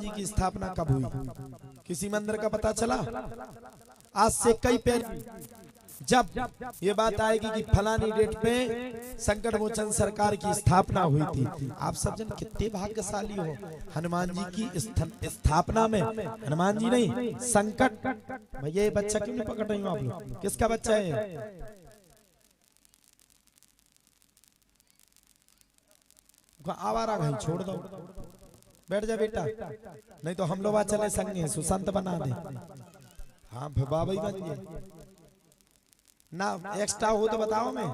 जी की स्थापना कब हुई? किसी मंदिर का पता चला? आज से कई पहले जब ये बात आएगी कि फलानी डेट पे संकट मोचन सरकार की स्थापना हुई थी। आप सब जन कितने भाग्यशाली हो, हनुमान जी की स्थापना में, हनुमान जी नहीं संकट। भैया ये बच्चा क्यों नहीं पकड़ रही हो आप लोग? किसका बच्चा है? आवारा भाई छोड़ दो, बैठ जा बेटा, नहीं तो हम लोग आज चले संगे सुसंत बना दे। हाँ बाबा ही बन गए ना, एक्स्ट्रा हो तो बताओ। मैं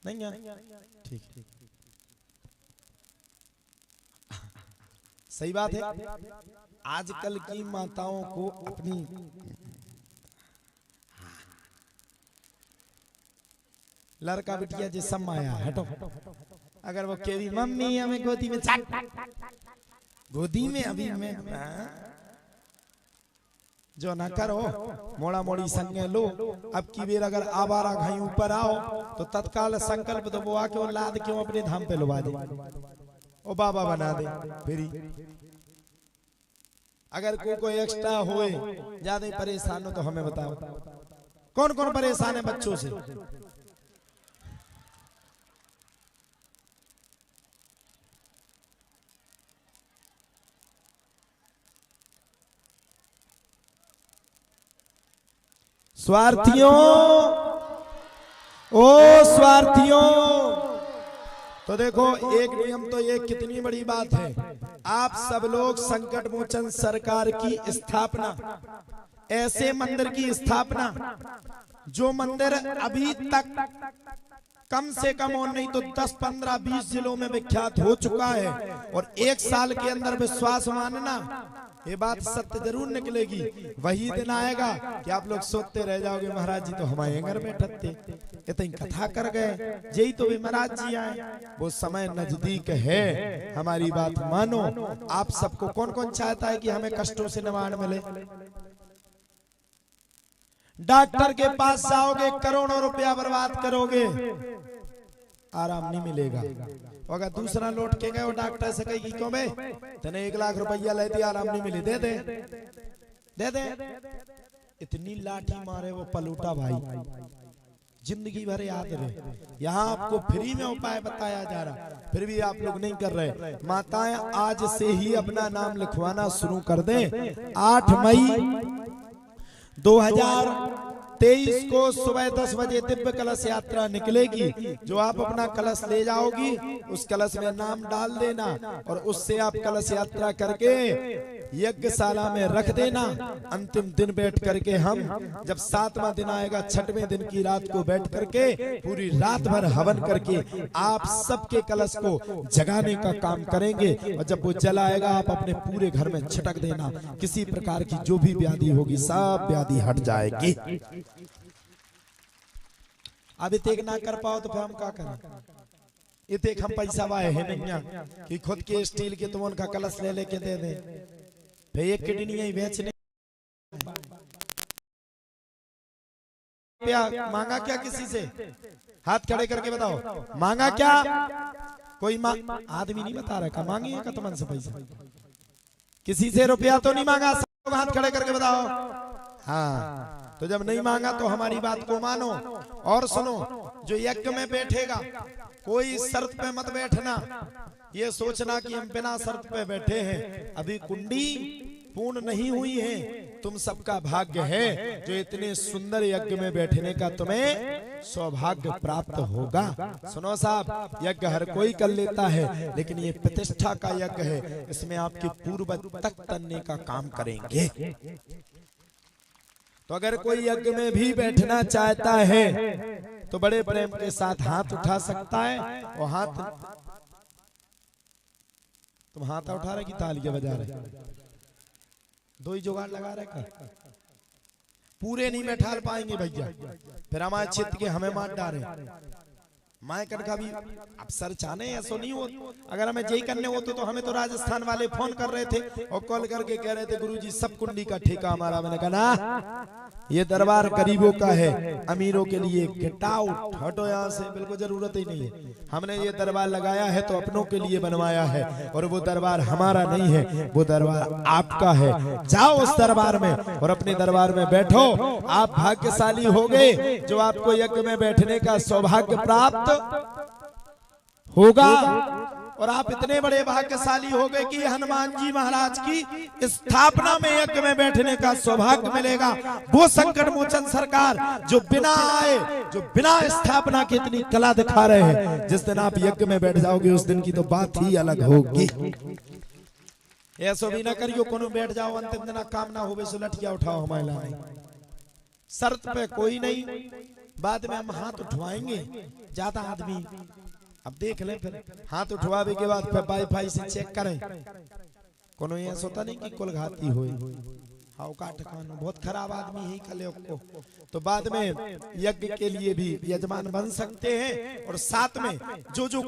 नहीं है, ठीक है, सही बात है। आजकल की माताओं को अपनी लड़का बिटिया जिसम माया हटो, अगर वो केवी मम्मी हमें गोदी में गोदी में अभी मैं जो ना करो मोड़ा मोड़ी संगे लो। अब की बेर अगर आवारा घाई ऊपर आओ तो तत्काल संकल्प तो वो आके लाद क्यों अपने धाम पे लुबा दे, ओ बाबा बना दे। फिर अगर कोई एक्स्ट्रा होए ज्यादा परेशान हो तो हमें बताओ, कौन कौन परेशान है बच्चों से? स्वार्थियों, ओ स्वार्थियों, तो देखो एक नियम तो ये कितनी बड़ी बात है। आप सब लोग संकट मोचन सरकार की स्थापना, ऐसे मंदिर की स्थापना जो मंदिर अभी तक कम से कम और नहीं तो 10, 15, 20 जिलों में विख्यात हो चुका है, और एक साल के अंदर विश्वास मानना ये बात सत्य जरूर निकलेगी। वही दिन आएगा कि आप लोग सोते रह जाओगे, महाराज जी तो हमारे घर में ठहरते, इतनी कथा कर गए, यही तो भी महाराज जी आए। वो समय नजदीक है, हमारी बात मानो। आप सबको कौन कौन चाहता है कि हमें कष्टों से निवारण मिले? डॉक्टर के पास जाओगे, करोड़ों रुपया बर्बाद करोगे, आराम नहीं मिलेगा। अगर दूसरा लौट के गए डॉक्टर से कही क्यों बे तने 1 लाख रुपया ले दिया, आराम नहीं मिले, दे दे दे दे। इतनी लाठी मारे वो पलूटा भाई, जिंदगी भर याद रहे। यहाँ आपको फ्री में उपाय बताया जा रहा, फिर भी आप लोग नहीं कर रहे। माताएं आज से ही अपना नाम लिखवाना शुरू कर दें। 8 मई 2023 को सुबह 10 बजे दिव्य कलश यात्रा निकलेगी। जो आप अपना कलश ले जाओगी उस कलश में नाम डाल देना, और उससे आप कलश यात्रा करके यज्ञशाला में रख देना। अंतिम दिन बैठ करके हम जब 7वां दिन आएगा, 6वें दिन की रात को बैठ करके पूरी रात भर हवन करके आप सबके कलश को जगाने का काम करेंगे। और जब वो जलाएगा आप अपने पूरे घर में छिटक देना। किसी प्रकार की जो भी व्याधि होगी सब व्याधि हट जाएगी। अब इतेक ना कर पाओ तो फिर हम क्या करें? इतेक हम पैसा वाए है नहीं कि खुद के स्टील के तुम उनका कलश ले लेके दे दे। फिर एक किडनी ही बेचने मांगा क्या किसी से? हाथ खड़े करके बताओ, मांगा क्या? कोई आदमी नहीं बता रहा मांगी है कतमन से पैसा? किसी से रुपया तो नहीं मांगा? सब लोग हाथ खड़े करके बताओ। हाँ, तो जब नहीं मांगा तो हमारी बात को मानो और सुनो। जो यज्ञ में बैठेगा कोई शर्त पे मत बैठना, ये सोचना कि हम बिना शर्त पे बैठे हैं। अभी कुंडी पूर्ण नहीं हुई है। तुम सबका भाग्य है जो इतने सुंदर यज्ञ में बैठने का तुम्हें सौभाग्य प्राप्त होगा। सुनो साहब, यज्ञ हर कोई कर लेता है, लेकिन ये प्रतिष्ठा का यज्ञ है, इसमें आपके पूर्वज तक तनने का काम करेंगे। तो अगर कोई यज्ञ में भी बैठना चाहता है तो बड़े प्रेम के साथ हाथ उठा सकता है। और हाथ तुम हाथ उठा रहे कि तालियां बजा रहे? दो ही जुगाड़ लगा रहे का? पूरे नहीं बैठा पाएंगे भैया, फिर हमारे चित्त के हमें मार डाले। मायकन का भी अब सर चाहने ऐसा नहीं हो, अगर हमें यही करने होते तो हमें तो राजस्थान वाले फोन कर रहे थे और कॉल करके कह रहे थे गुरुजी सब कुंडी का ठेका हमारा। मैंने कहा ना, ये दरबार गरीबों का है, अमीरों के लिए। गेट आउट, हटो यहाँ से, बिल्कुल जरूरत ही नहीं है। हमने ये दरबार लगाया है तो अपनों के लिए बनवाया है, और वो दरबार हमारा नहीं है, वो दरबार आपका है। जाओ उस दरबार में और अपने दरबार में बैठो। आप भाग्यशाली हो गए जो आपको यज्ञ में बैठने का सौभाग्य प्राप्त होगा, और आप इतने बड़े भाग्यशाली हो गए कि हनुमान जी महाराज की स्थापना में यज्ञ में बैठने का सौभाग्य मिलेगा। वो संकट मोचन सरकार जो बिना आए, जो बिना स्थापना की इतनी कला दिखा रहे हैं, जिस दिन आप यज्ञ में बैठ जाओगे उस दिन की तो बात ही अलग होगी। ऐसा भी ना करियो कोनो बैठ जाओ अंतिम दिन काम ना होवे सो लठिया उठाओ हमारे लाने, शर्त पे कोई नहीं, बाद में हम हाथ उठवाएंगे। ज्यादा आदमी अब देख लें, फिर हाथ उठवावे के बाद फिर वाईफाई से चेक करें। कोनो ये सोता नहीं कि कुल घाती होई, हाउ का ठकाना बहुत खराब आदमी ही कले को, तो बाद में यज्ञ के लिए भी यजमान बन सकते हैं। और साथ में जो जो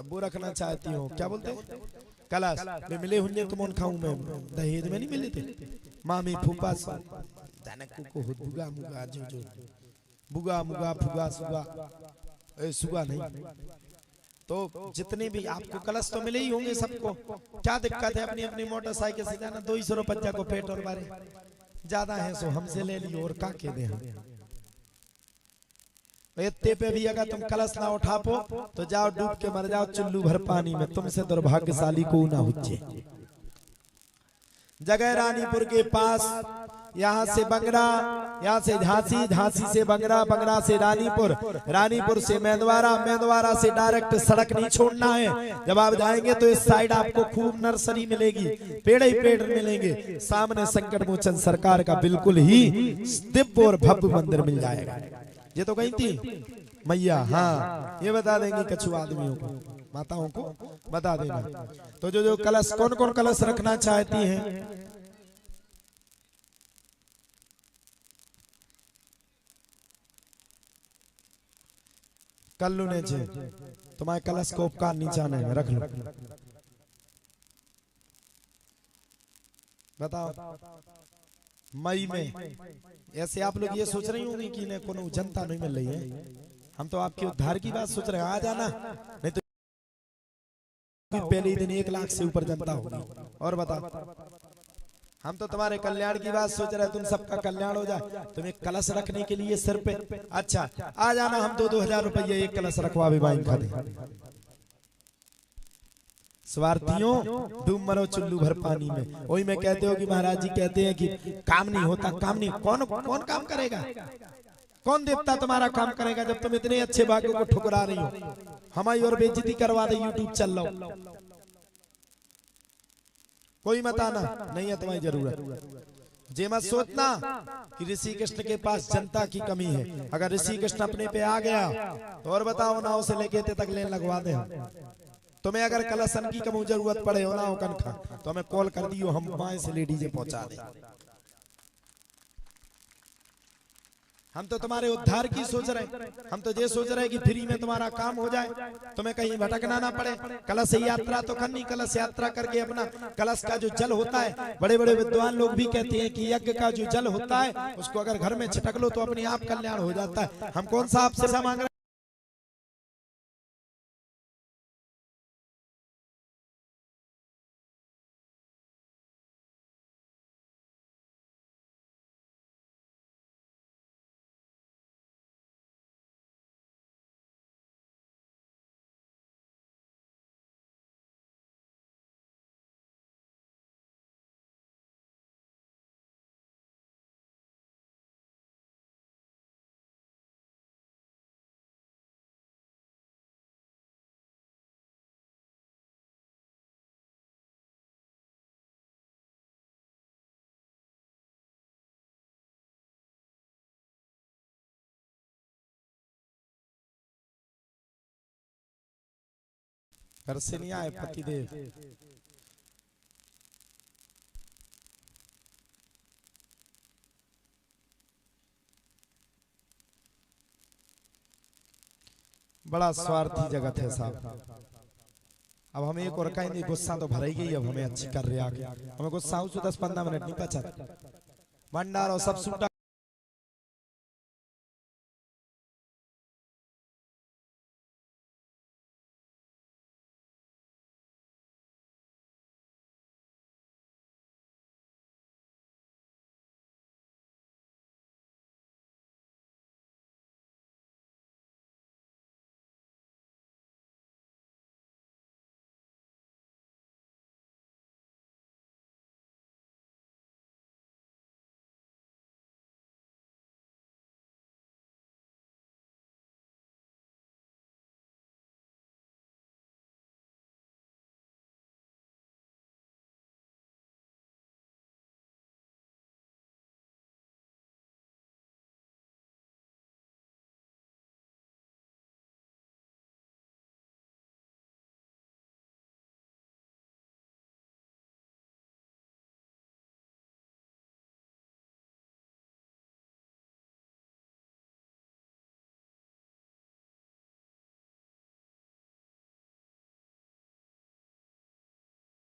वो रखना चाहती हो, क्या बोलते हैं, कलश में मिले हुए तो मन खाऊं मैं, दहेज में नहीं मिले थे, मामी फूफा जाने को बुगा मुगा जो बुगा मुगा फुगा सुगा, सुगा नहीं, तो जितने भी आपको कलश तो मिले ही होंगे सबको। क्या दिक्कत है, अपनी अपनी मोटरसाइकिल से जाना, 200 रुपया को पेट्रोल बारे ज्यादा है सो हमसे ले लियो और का के दे हम। इतने पे भी अगर तुम कलश ना उठा पो तो जाओ डूब के मर जाओ चुल्लू भर पानी में, तुमसे दुर्भाग्यशाली को ना हुज्जे। जगह रानीपुर के पास, यहाँ से बंगरा, यहाँ से झांसी, झांसी से बंगरा, बंगरा से रानीपुर, रानीपुर से मेंदवारा, मेंदवारा से डायरेक्ट सड़क नहीं छोड़ना है। जब आप जाएंगे तो इस साइड आपको खूब नर्सरी मिलेगी, पेड़ ही पेड़ मिलेंगे, सामने संकट मोचन सरकार का बिल्कुल ही दिव्य और भव्य मंदिर मिल जाएगा। ये तो कहीं थी मैया, हाँ ये बता देंगे कछु आदमियों को, माताओं को बता देना। तो जो कलश, कौन कौन कलश रखना चाहती हैं, कल्लू ने जे तुम्हारे कलश को उपकार नीचा में रख लो, बताओ। मई में ऐसे आप लोग ये सोच रही होंगी कि इन्हें कोनो जनता नहीं मिल रही है, हम तो आपके उद्धार की बात सोच रहे हैं। आ जाना, नहीं तो पहले ही दिन 1 लाख से ऊपर जनता होगी। और बताओ, हम तो तुम्हारे कल्याण की बात सोच रहे हैं, तुम सबका कल्याण हो जाए। तुम्हें कलश रखने के लिए सिर पे, अच्छा आ जाना, हम 2-2 हजार रुपये एक कलश रखवा भी बाइन खाते। स्वार्थियों डूब मरो चुल्लू भर पानी में। वही में कहते हो कि महाराज जी कहते हैं कि काम नहीं होता, काम नहीं, कौन कौन काम करेगा, कौन देवता तुम्हारा काम करेगा जब तुम इतने अच्छे भाग्यों को ठुकरा रही हो। हमारी और बेइज्जती करवा दे, यूट्यूब चल रहा हो, कोई मत आना, नहीं है तुम्हारी जरूरत। जे मत सोचना कि ऋषि कृष्ण के पास जनता की कमी है। अगर ऋषि कृष्ण अपने पे आ गया तो और बताओ ना, उसे लेके तक लेन लगवा दे। तुम्हें अगर कलशन की कम जरूरत पड़े हो ना हो कनखा, तो हमें कॉल कर दियो, हम वहां से लेडी जे पहुंचा दे। हम तो तुम्हारे उद्धार की सोच रहे, हम तो ये सोच रहे कि फ्री में तुम्हारा काम हो जाए, तुम्हें कहीं भटकना ना पड़े। कलश यात्रा तो करनी, कलश यात्रा करके अपना कलश का जो जल होता है, बड़े बड़े विद्वान लोग भी कहते हैं कि यज्ञ का जो जल होता है उसको अगर घर में छिटक लो तो अपने आप कल्याण हो जाता है। हम कौन सा आपसे मांग रहे हैं, घर से नहीं आए पतिदेव, बड़ा स्वार्थी जगत है साहब। अब हमें एक और कहेंगे गुस्सा तो भर ही गई, अब हमें अच्छी कर रहे आगे हमें गुस्सा हो 10-15 मिनट नहीं बचा भंडार और सब सूटा।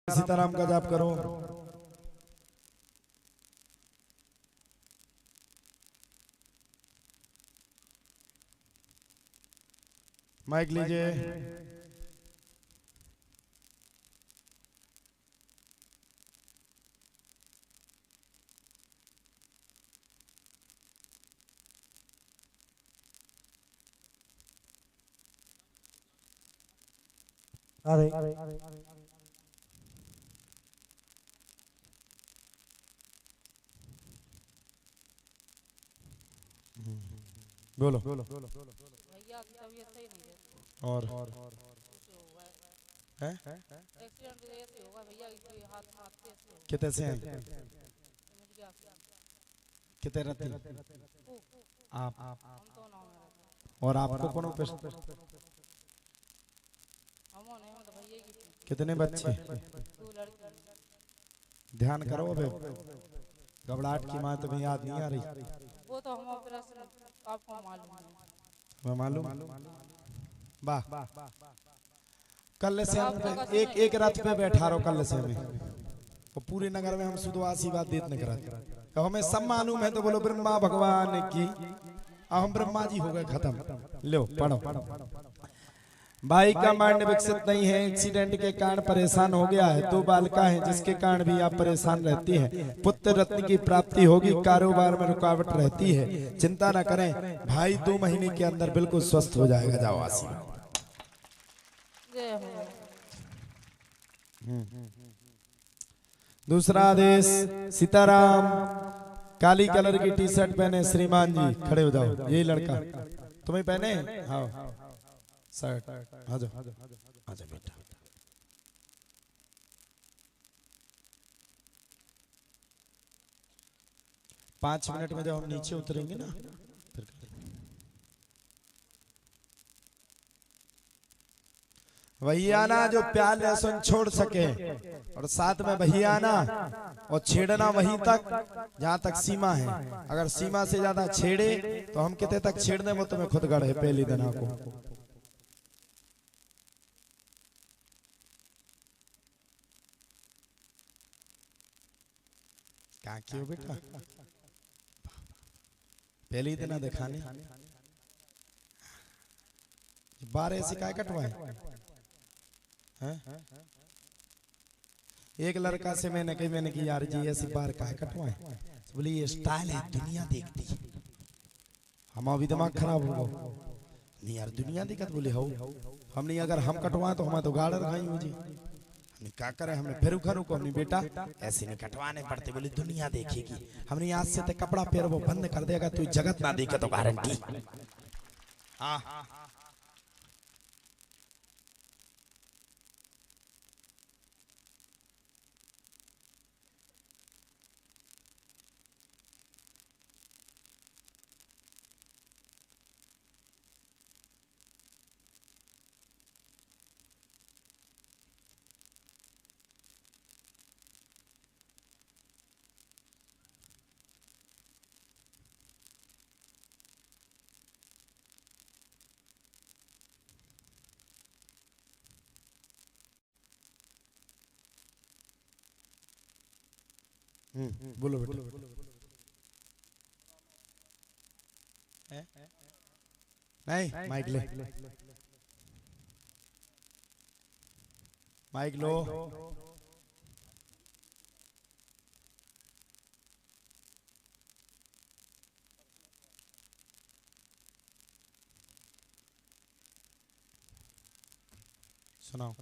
सीताराम का जाप करो। माइक लीजिए। अरे बोलो। भैया की तबीयत सही नहीं रहती और कुछ होगा है एक्सीडेंट ऐसे होगा भैया की हाथ हाथ से ऐसे होगा कितने से हैं समझ गया कितने रहती आप हम तो ना में रहते और आपको कौन पे हम नहीं हम तो भैया की कितने बच्चे 2 लड़की ध्यान करो। अब घबराहट की माँ तुम्हें याद नहीं आ रही। वो तो हम ऑपरेशन आपको मालूम है मैं मालूम वाह कल से हम एक रथ पे बैठा रहो कल से हमें और पूरे नगर में हम शुद्ध आशीर्वाद देते कराते तो हमें सब मालूम है। तो बोलो ब्रह्मा भगवान की हम ब्रह्मा जी हो गए खत्म। लो पढ़ो। भाई का माइंड विकसित नहीं है, एक्सीडेंट के कारण परेशान हो गया है। 2 बालिका हैं जिसके कारण भी आप परेशान रहती हैं। पुत्र रत्न की प्राप्ति होगी, कारोबार में रुकावट रहती है, चिंता न करें भाई 2 महीने के अंदर बिल्कुल स्वस्थ हो जाएगा। जाओ आशीर्वाद। दूसरा आदेश सीताराम काली कलर की टी शर्ट पहने श्रीमान जी खड़े हो जाओ। यही लड़का तुम्हें पहने हाँ शर्ट आ जाओ बेटा। 5 मिनट में जब हम नीचे उतरेंगे ना फिर भैया ना जो प्यार लहसुन छोड़ सके और साथ में भैया ना और छेड़ना वहीं तक जहां तक सीमा है। अगर सीमा से ज्यादा छेड़े तो हम कितने तक छेड़ दें वो तुम्हें खुद गढ़े पहली दिन को। क्या क्यों बेटा पहले ही दिन दिखाने 12 से क्या कटवाए हैं? एक लड़का से मैंने कही यार जी ऐसी बार का कटवाए तो बोली ये स्टाइल है दुनिया देखती है। हम अभी दिमाग खराब हो गया नहीं यार दुनिया दिक्कत बोले हो हमने अगर हम कटवाए तो हमें तो गाड़ रखाई हो जी हमने क्या करे हमने फिर उखरू को अपनी बेटा ऐसे नहीं कटवाने पड़ते बोले दुनिया देखेगी। हमने आज से तो कपड़ा पैर वो बंद कर देगा तू जगत ना देखे तो गारंटी। हाँ बोलो बेटा। नहीं माइक ले, माइक लो। सुनाओ।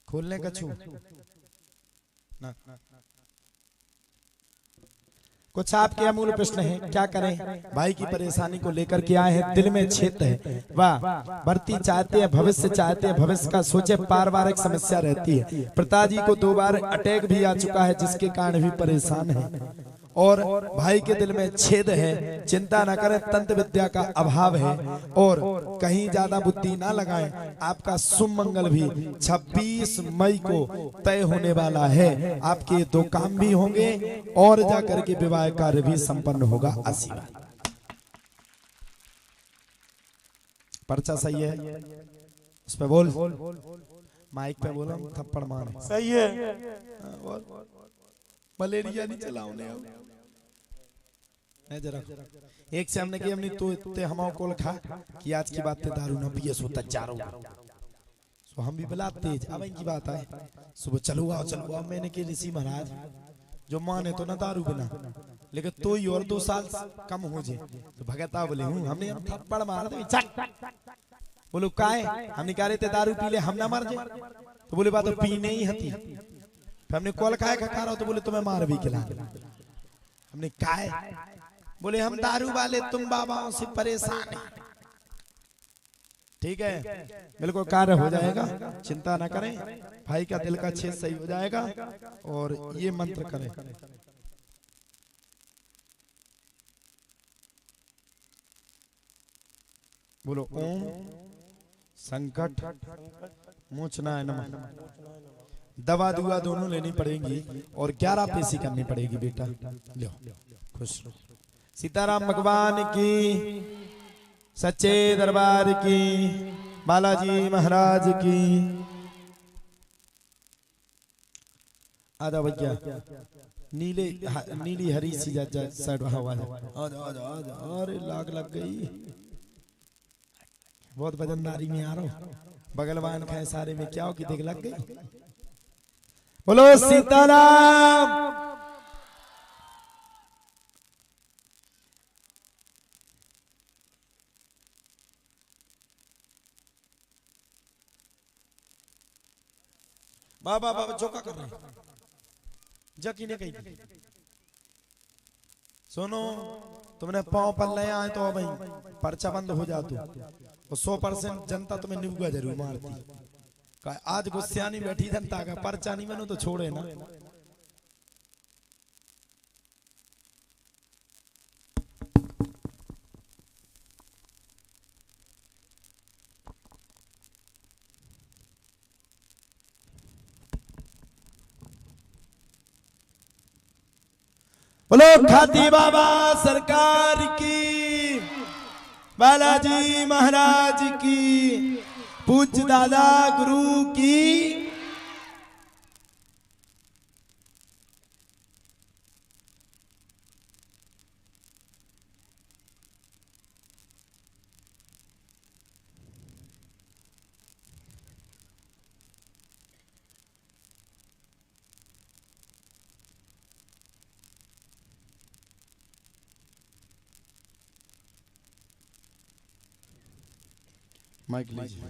खोलने का छू ना। कुछ आपके अमूल प्रश्न हैं, क्या करें? भाई की परेशानी को लेकर के आए हैं, दिल में छेद है, वाह बढ़ती चाहते हैं, भविष्य चाहते हैं, भविष्य का सोचे, पारिवारिक समस्या रहती है। पिताजी को 2 बार अटैक भी आ चुका है, जिसके कारण भी परेशान है, और भाई के दिल में छेद है। चिंता न करें, तंत्र विद्या का अभाव है, और कहीं ज्यादा बुद्धि ना लगाएं। आपका सुमंगल भी 26 मई को तय होने वाला है। आपके 2 काम भी होंगे और जाकर के विवाह कार्य भी संपन्न होगा। आशीर्वाद। पर्चा सही है? उस पे बोल, माइक पे बोलो, थप्पड़ मार। सही है। मलेरिया नहीं चलाओने जरा। एक से हमने की हमने तो इतने हमाओ कोल खा कि आज की बात पे दारू ना पिए, सो तजारो सो हम भी बला तेज। अब इनकी बात आए, सुबह चलो आओ। मैंने के ऋषि महाराज जो माने तो ना दारू बिना, लेकिन तो ही और 2 साल कम हो जाए तो भगता बोले हूँ। हमने हम थप्पड़ मार दे, बोलो काहे? हमने कह रहे थे दारू पी ले हम ना मर जाए, तो बोले बात तो पीने ही हती। फिर हमने कॉल खाए खा रहा, तो बोले तुम्हें मार भी खिला। हमने काहे? बोले हम दारू वाले तुम बाबाओं से परेशान हैं। ठीक है, बिल्कुल कार्य हो जाएगा, चिंता ना करें। भाई का दिल का छेद सही हो जाएगा। और ये मंत्र करें, बोलो ओम संकट मोचनाय नमः। दवा दुआ दोनों लेनी पड़ेगी और 11 पेशी करनी पड़ेगी बेटा। लो खुश रहो। सीताराम भगवान की, सच्चे दरबार की, बालाजी महाराज की। आजा भैया, नीली हरी सी साइड हवा। अरे लाग लग गई, बहुत वजनदारी में आ रहा हूँ। बगलवान खाए सारे में क्या हो कि देख लग गई। बोलो सीताराम। बाबा बाबा जो क्या कर रहे हैं? जकी ने कही सुनो, तुमने पांव पल ले आए तो भाई पर्चा बंद हो जाती। 100% जनता तुम्हें निबुआ जरूर मारती। आज गुस्सा नहीं बैठी जनता का पर्चा नहीं बनो तो छोड़े ना। बोलो खाती बाबा सरकार की, बालाजी महाराज की, पूज्य दादा गुरु की। माइक लीजिए,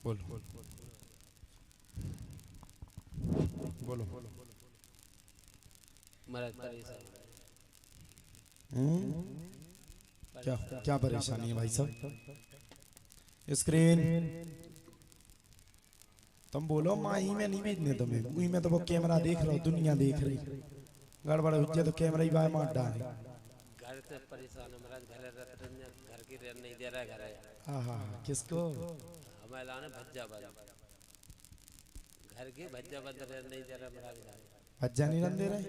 बोलो बोलो। महाराज परेशान क्या क्या परेशानी है भाई साहब? स्क्रीन तुम बोलो, माही में नहीं भेजने तुम्हें, वही में तो वो कैमरा देख रहा हो, दुनिया देख रही, गड़बड़ हो जाए तो कैमरा ही बाहर मार डाले। घर से परेशान है महाराज, घर की रेन नहीं दे रहा है घर है। हाँ हाँ, किसको? हमारे लाने भज्जा बंद, घर के भज्जा बंद रेन नहीं दे रहा महाराज। भज्जा नहीं रन दे रहे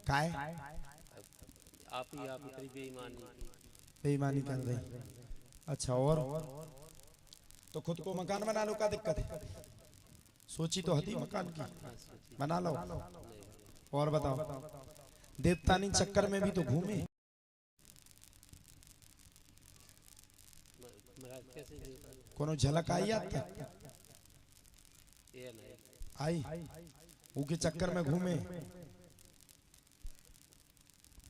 काय? आप ही करी बेईमानी, बेईमानी कर रही। अच्छा, और तो खुद को मकान बना लो, क्या दिक्कत है? सोची तो हती मकान की, बना लो। और बताओ, देवतानी चक्कर में भी तो घूमे। महाराज कैसे कोनो झलक आई आता? ये नहीं आई, उनके चक्कर में घूमे,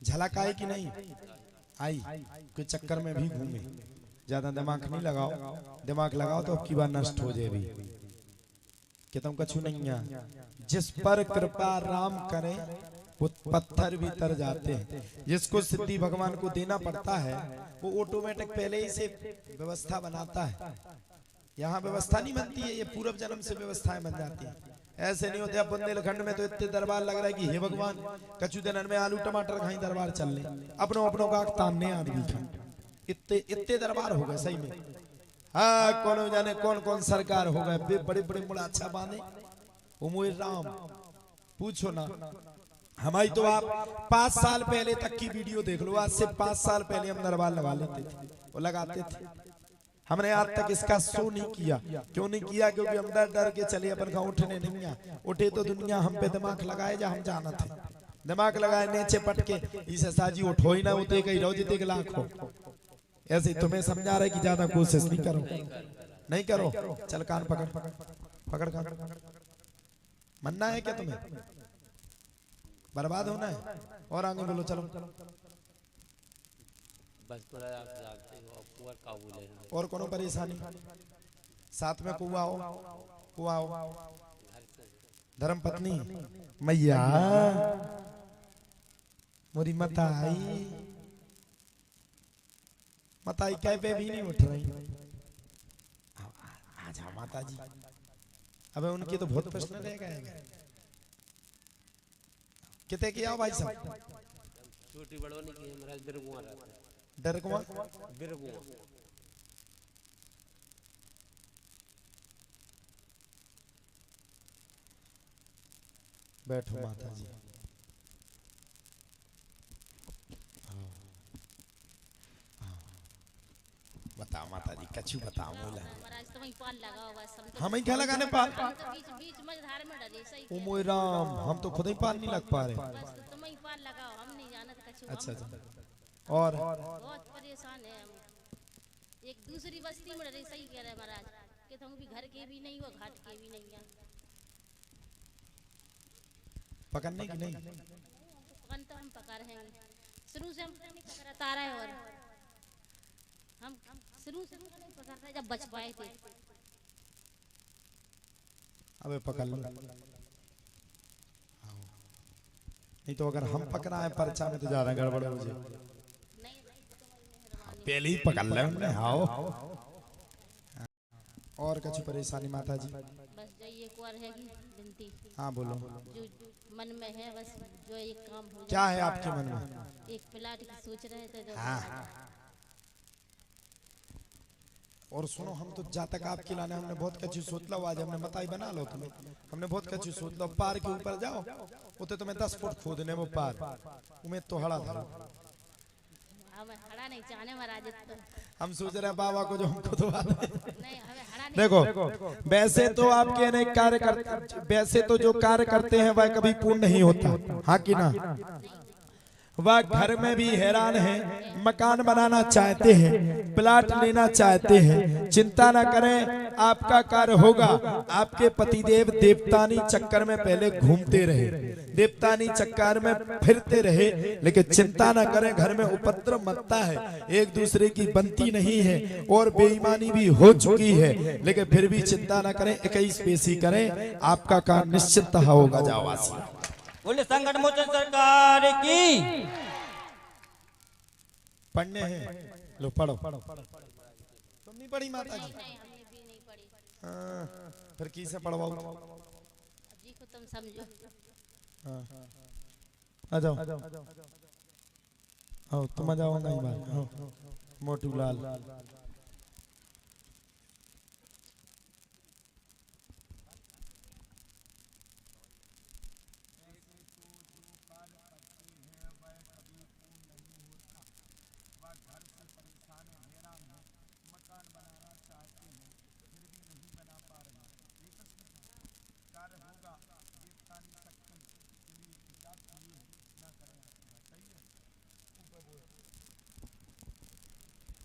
झलक आई कि नहीं आई? के चक्कर में भी घूमे। ज्यादा दिमाग नहीं लगाओ, दिमाग लगाओ तो अब की बार नष्ट हो जाए भी कि तुम कछु नहीं है। जिस पर कृपा राम करे वो पत्थर भी तर जाते हैं। जिसको सिद्धि भगवान को देना पड़ता है वो ऑटोमेटिक पहले ही से व्यवस्था बनाता है। यहाँ व्यवस्था नहीं बनती है, ये पूर्व जन्म से व्यवस्थाएं बन जाती है। ऐसे नहीं होते। अब बुंदेलखंड में तो इतने दरबार लग रहा है कि हे भगवान, कछु दिन में आलू टमाटर खाई दरबार चल ले, अपनों अपनों का तानने आदमी का इतने दरबार हो गए सही में। हाँ, कौन जाने कौन कौन सरकार हो गए, बड़े बड़े मुड़ाछा बांधे। उमोर राम पूछो ना, हमारी तो आप 5 साल पहले तक की वीडियो देख लो। आज से 5 साल पहले हम दरबार लगा लेते थे, वो लगाते थे। हमने आज तक इसका शो नहीं किया। क्यों नहीं किया? क्योंकि हम डर डर के चले, अपन का उठने नहीं आ। उठे तो दुनिया हम पे दिमाग लगाए, जा हम जाना थे दिमाग लगाए नीचे पटके इसे साजी उठो ही ना, उते कहीं रहो जिते के लाख हो। ऐसे तुम्हें समझा रहे कि ज्यादा कोशिश नहीं करो, नहीं करो। चल कान पकड़ पकड़ कान, मरना है क्या तुम्हें? बर्बाद होना है? और आगे बोलो, चलो। बस महाराज आप जानते हो, अब कुंवर काबू ले। और कोनो परेशानी? साथ में कुआ हो, कुआ हो। धर्म पत्नी मैया मोरी मताई कह पे भी नहीं उठ रही। आ जाओ माता जी। अबे उनकी तो बहुत प्रश्न रह गए। कितने किया हो भाई साहब? छोटी बड़ोनी की महाराज, बिरगुआ रहता है। डर कुआ बिरगुआ बैठो माता जी। बताओ माता जी, कछु बताओ मोला। महाराज तो वहीं पाल लगाओ बस। हम ही क्या लगाने पाल? हम तो बीच बीच मझधार में डरे सही। ओ मोय राम, हम तो खुद ही पाल नहीं लग पा रहे। बस तो तुम ही पाल लगाओ, हम नहीं जानत कछु। अच्छा हम अच्छा। और बहुत परेशान है हम। एक दूसरी बस्ती में डरे सही कह रहे महाराज कि तुम भी घर के भी नहीं हो, घाट के भी नहीं है। पकड़ने की नहीं? पकड़ तो हम पकड़ हैं, शुरू से हम नहीं पकड़ा तारा है। और हम शुरू से नहीं पकड़ रहे जब बच पाए थे। अबे पकड़ लो। नहीं तो अगर हम पकड़ा है पर्चा में तो ज्यादा गड़बड़ हो जाए। पहले ही पकड़ ले हमने। हाँ, और कुछ परेशानी माता जी? बस जो ये कुंवर है की विनती। हाँ बोलो। जो मन में है बस, जो एक काम हो क्या है आपके मन में? एक प्लाट की सोच रहे थे जो। हाँ। और सुनो, हम तो जातक आपके लाने हमने बहुत कच्ची सोच लो। आज हमने बताई बना लो तुम्हें, हमने बहुत कच्ची सोच लो। पार के ऊपर जाओ, उते तुम्हें 10 फुट खोदने वो पार, उम्मीद तो हड़ा धरो। हमें हड़ा नहीं चाहने महाराज तो। हम सोच रहे हैं बाबा को जो हम खुदवा दे। नहीं, हमें हड़ा नहीं। देखो, वैसे तो आपके अनेक कार्य करते, वैसे तो जो कार्य करते हैं वह कभी पूर्ण नहीं होता, हाँ कि ना? वह घर में भी हैरान है, मकान बनाना चाहते हैं, प्लाट लेना चाहते हैं। चिंता न करें, आपका कार्य होगा। आपके पतिदेव देवतानी चक्कर में पहले घूमते रहे, देवतानी चक्कर में फिरते रहे, लेकिन चिंता न करें, घर में उपद्रव मचता है, एक दूसरे की बनती नहीं है और बेईमानी भी हो चुकी है, लेकिन फिर भी चिंता न करें, 21 पेशी करें, आपका कार्य निश्चित होगा। जावासी बोले संकट मोचन सरकार की। पढ़ने हैं, लो पढ़ो। तुम नहीं पढ़ी माता जी? नहीं, हमने भी नहीं पढ़ी। फिर किसे पढ़वाओ? जी को तुम समझो। आ जाओ, आओ तुम आ जाओ। नहीं बात, आओ मोटू लाल।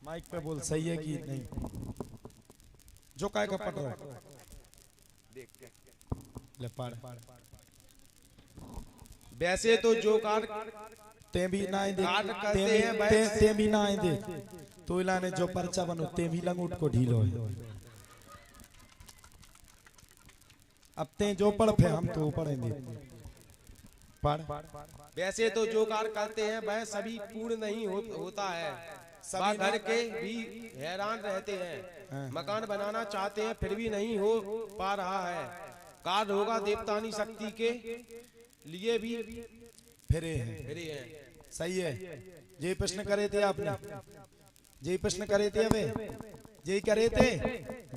माइक पे बोल, सही है कि नहीं? जो काय का पढ़ रहा है ले पढ़। वैसे तो जो कार ते भी ना दे, करते हैं ते भी ना दे, तो इलाने जो पर्चा बनो ते भी लंगूट को ढीलो है। अब ते जो पढ़ फे हम तो पढ़ेंगे। पढ़। वैसे तो जो कार्य करते हैं वह सभी पूर्ण नहीं होता है। वह घर के भी हैरान रहते हैं, मकान बनाना चाहते हैं, फिर भी नहीं हो पा रहा है। कार्य होगा देवतानी शक्ति के लिए भी फिरे हैं। सही है। ये प्रश्न करे थे आपने, यही प्रश्न करे थे, अबे यही करे थे,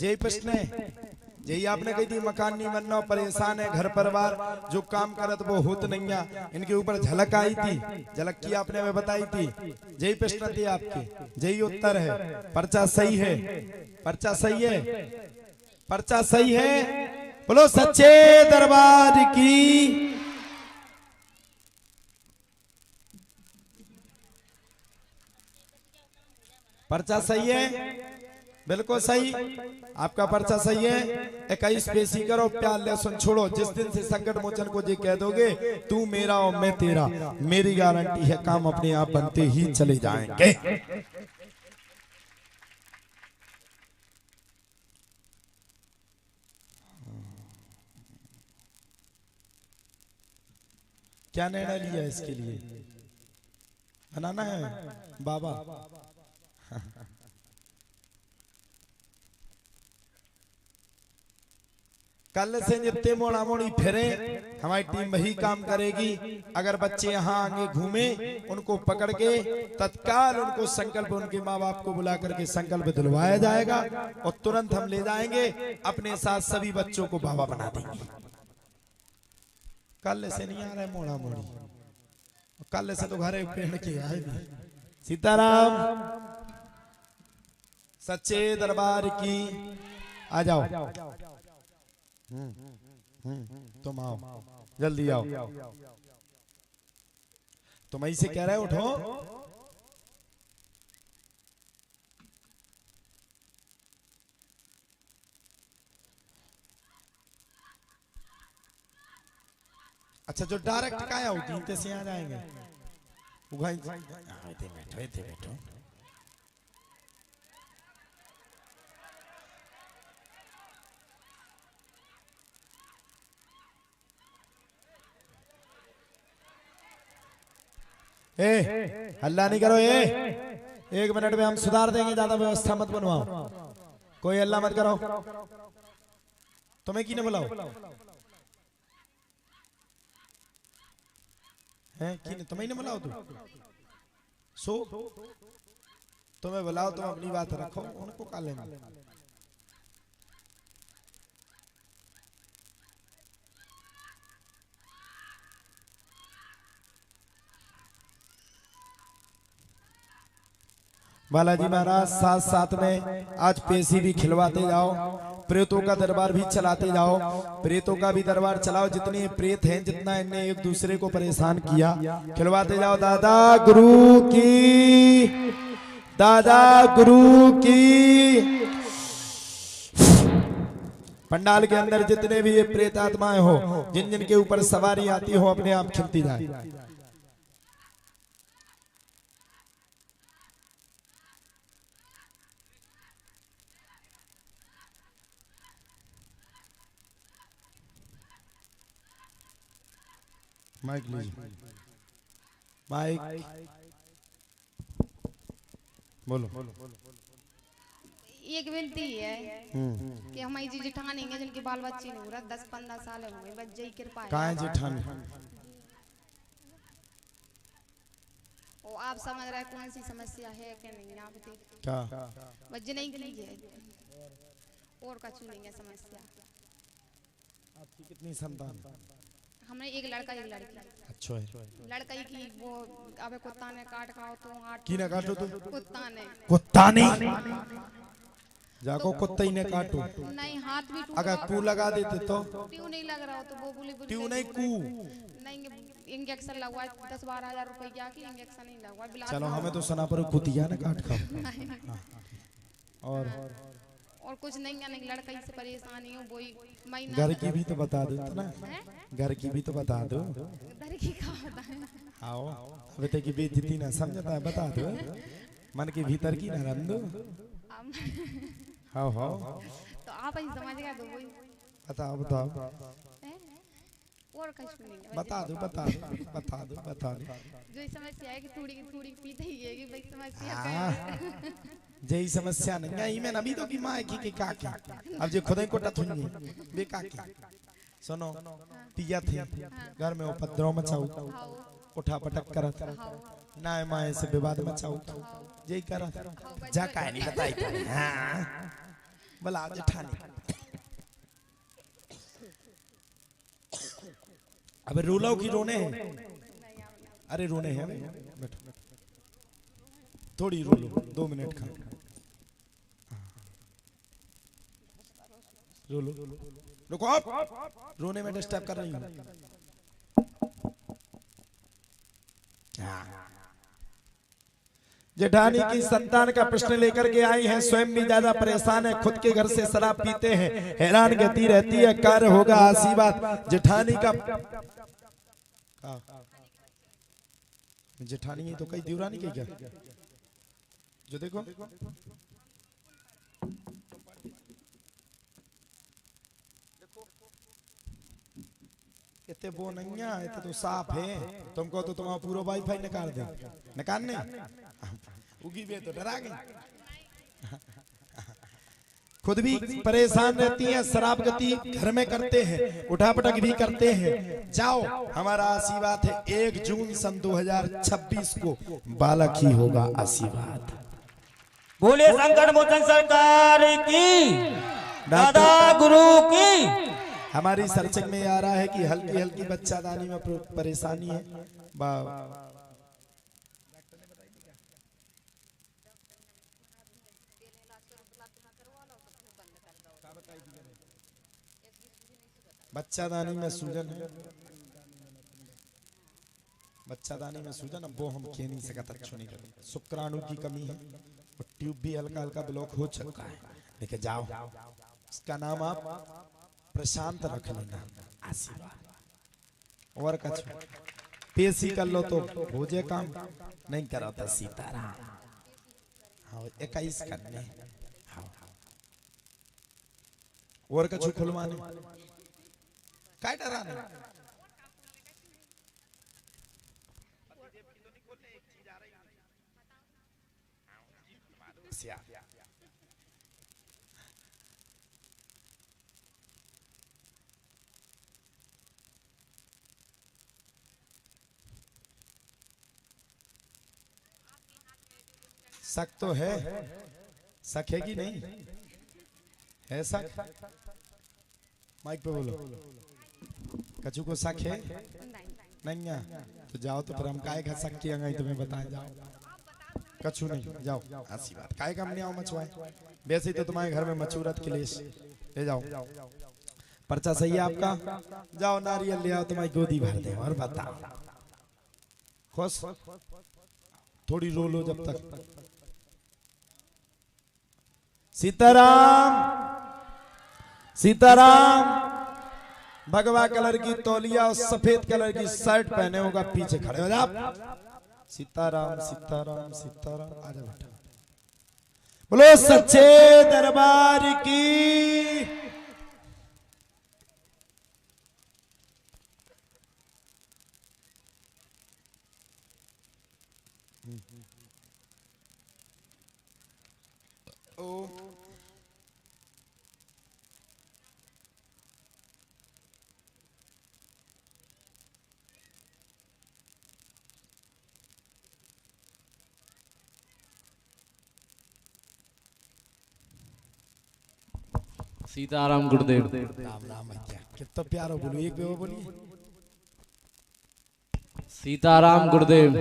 यही प्रश्न है। यही आपने कही थी, मकान नहीं बनना, परेशान है घर परिवार, जो काम करत वो होत नहीं है। इनके ऊपर झलक आई थी, झलक की आपने हमें बताई थी। यही प्रश्न थे आपके, यही उत्तर है। पर्चा सही है, पर्चा सही है, पर्चा सही है। बोलो सच्चे दरबार की। पर्चा सही है, बिल्कुल सही, आपका पर्चा सही है। 21 पेशी करो, प्यार लहसुन छोड़ो। जिस दिन से संकट मोचन को जी कह दोगे, तू मेरा और मैं तेरा, मेरी गारंटी है काम अपने आप बनते ही चले जाएंगे। क्या निर्णय लिया इसके लिए? बनाना है बाबा? कल से जितने मोड़ा मोड़ी फिरे, हमारी टीम वही काम करेगी। अगर बच्चे यहाँ आगे घूमे, उनको पकड़ के तत्काल उनको संकल्प, उनके माँ बाप को बुला करके संकल्प दिलवाया जाएगा और तुरंत हम ले जाएंगे, अपने साथ सभी बच्चों को बाबा बना देंगे। कल से नहीं आ रहा है मोड़ा मोड़ी, कल से तो घरे पेड़ के आए भी। सीताराम, सच्चे दरबार की। आ जाओ, तुम आओ, जल्दी आओ। तुम ऐसे कह रहे हो, उठो। अच्छा, जो डायरेक्ट काया होती है से आ जाएंगे। उगाई बैठो, बैठो। हल्ला नहीं करो। 1 मिनट में हम सुधार देंगे, ज्यादा व्यवस्था मत बनवाओ, कोई हल्ला मत करो। तुम्हें किने बुलाओ है? किने तुम्हें नहीं बुलाओ? सो तुम्हें बुलाओ, तुम अपनी बात रखो, उनको का लेना। बालाजी महाराज साथ साथ में आज पेशी भी खिलवाते जाओ। प्रेतों का दरबार भी चलाते जाओ, प्रेतों का भी दरबार चलाओ। जितने प्रेत हैं, जितना इनने एक दूसरे को परेशान किया, खिलवाते जाओ। दादा गुरु की, दादा गुरु की। पंडाल के अंदर जितने भी ये प्रेत आत्माएं हो, जिन जिन के ऊपर सवारी आती हो, अपने आप खिलती जाए। माइक लीजिए, माइक बोलो। एक विनती है कि हमारी जी जेठानी है जिनके बाल बच्चे नहीं हो रहा 10-15 साल हुए, बच्चे की कृपा है। कहाँ है जेठानी? वो आप समझ रहे कौन सी समस्या है कि नहीं? आप क्या बच्चे नहीं कीजिए और कछु नहीं है समस्या। आपकी कितनी संतान? हमने एक लड़का एक लड़की। अच्छा है। लड़का ही की वो अबे कुत्ता ने काट खाओ तो 8 की ना काटो तुम? कुत्ता ने। कुत्ता नहीं, जाको कुत्ता ही ने काटो। नहीं हाथ भी टूट अगर कू लगा देते तो? ट्यू नहीं लग रहा हो तो वो बोली ट्यू नहीं, कू नहीं। इंजेक्शन लगवा 10-12 हजार रुपए क्या की इंजेक्शन नहीं लगवा। चलो हमें तो सुना पर कुतिया ना काट खाओ। और कुछ नहीं है, नहीं लड़का से परेशानी हो वही महीना। घर की भी तो बता दो ना, घर की भी तो बता दो। घर की का बताएं? आओ बेटे की बेइज्जती ना समझता है, बता दो। मन के भीतर की ना रम दो। हाँ हाँ तो आप ही समझ गए तो वही बताओ बताओ। और कुछ नहीं है, बता दो बता दो बता दो बता दो। जो समस्या है कि थोड़ी पीते ही है कि भाई समस्या जय समस्या नहीं आई मैं अभी तो की माँ की काकी अब जो खुद ही कोटा थुनी बे काकी सुनो पिया थे घर में उपद्रव मचाऊ उठा पटक करत ना माए से विवाद मचाऊ जय करत जा काहे नहीं बताई हां भला जेठानी अब रोलो की रोने हैं अरे रोने हैं बैठो थोड़ी रो लो 2 मिनट का रो लो रुको आप रोने में डिस्टर्ब कर रही हूँ जेठानी की संतान का प्रश्न लेकर के आई हैं स्वयं भी ज्यादा परेशान है खुद के घर से शराब पीते हैं हैरान गति रहती है कार्य होगा आशीर्वाद जेठानी का जेठानी है तो कई दिवरानी की क्या जो देखो इतने वो नहीं है इतने तो साफ है तुमको तो तुम्हारा पूरा वाईफाई निकाल दे निकालने उगी भी तो डरा गई खुद भी परेशान रहती हैं शराब गति घर में करते हैं उठा पटक भी करते हैं जाओ हमारा आशीर्वाद है 1 जून सन 2026 को बालक ही होगा आशीर्वाद बोले संकट मोचन सरकार की दादा गुरु की हमारी सर्चिंग में आ रहा है कि हल्की हल्की बच्चादानी में परेशानी है बच्चादानी में सूजन है बच्चादानी में सूजन अब वो हम कह नहीं सकते अच्छो नहीं कर शुक्राणु की कमी है और ट्यूब भी हल्का हल्का ब्लॉक हो चुका है लेके जाओ इसका नाम आप प्रशांत रख लेना आशीर्वाद और कुछ पेशी कर लो तो हो जाए काम नहीं करा तो सीताराम हाँ 21 करने हाँ और कुछ खुलवाने काय डराने शक तो है शक है कि नहीं है शक माइक पे बोलो कछु को शक है नहीं है तो जाओ तो फिर हम काय का शक किया गई तुम्हें बताए जाओ कछु नहीं जाओ आशीर्वाद काय का हमने आओ मचवाए वैसे तो तुम्हारे घर में मचूरत क्लेश ले जाओ, पर्चा सही है आपका। जाओ नारियल ले आओ, तुम्हारी गोदी भर दे और बताओ। खुश थोड़ी रो लो जब तक। सीताराम सीताराम। भगवा कलर की तौलिया और सफेद कलर की शर्ट पहने होगा, पीछे खड़े हो जाओ। सीताराम सीताराम सीताराम। आजा बेटा, बोलो सच्चे दरबार की। ओ सीताराम गुरुदेव। राम राम भैया, कितना प्यारो बोलो, एक बेवा बोलिए। सीताराम गुरुदेव।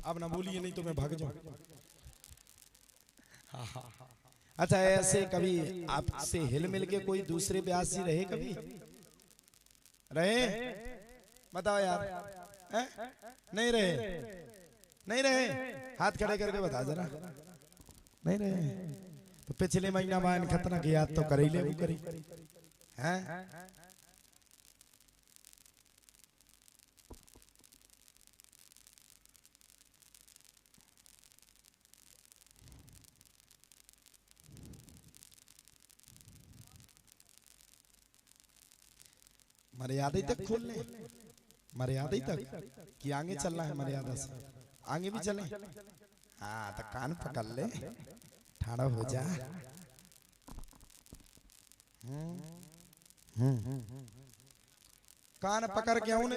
अब ना बोलिए, नहीं तो मैं भाग जाऊं। अच्छा, ऐसे कभी आपसे हिल मिल के कोई दूसरे ब्यास जी रहे, कभी रहे? बताओ यार, हैं? नहीं रहे? नहीं रहे? हाथ खड़े करके बता जरा। नहीं रहे तो पिछले महीना बायन खतना की याद तो कर ही ले, वो करी हैं? मर्यादा तक खोल ले, मर्यादा तक कि आगे चलना है, मर्यादा से आगे भी चले। हाँ तो कान पकड़ ले, ठाड़ा हो जा। कान पकड़ के आऊं,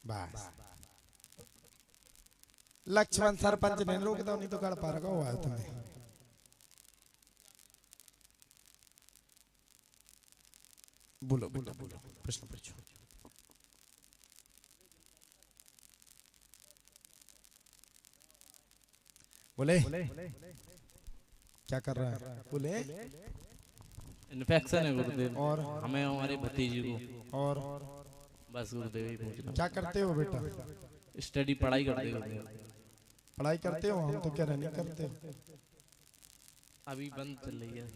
बस लक्ष्मण सरपंच ने रोक दो, नहीं तो गड़ पा रखा हुआ है तुम्हें। बोलो बेटा बोलो, प्रश्न पूछो। बोले क्या कर रहा है? बोले इन्फेक्शन है गुरुदेव, और हमें हमारे भतीजी को। और बस गुरुदेव ही पूछ रहा क्या करते हो बेटा? हूं। स्टडी पढ़ाई करते गुरुदेव। पढ़ाई करते हो? हम तो कह रहे नहीं करते। अभी बंद चल रही है।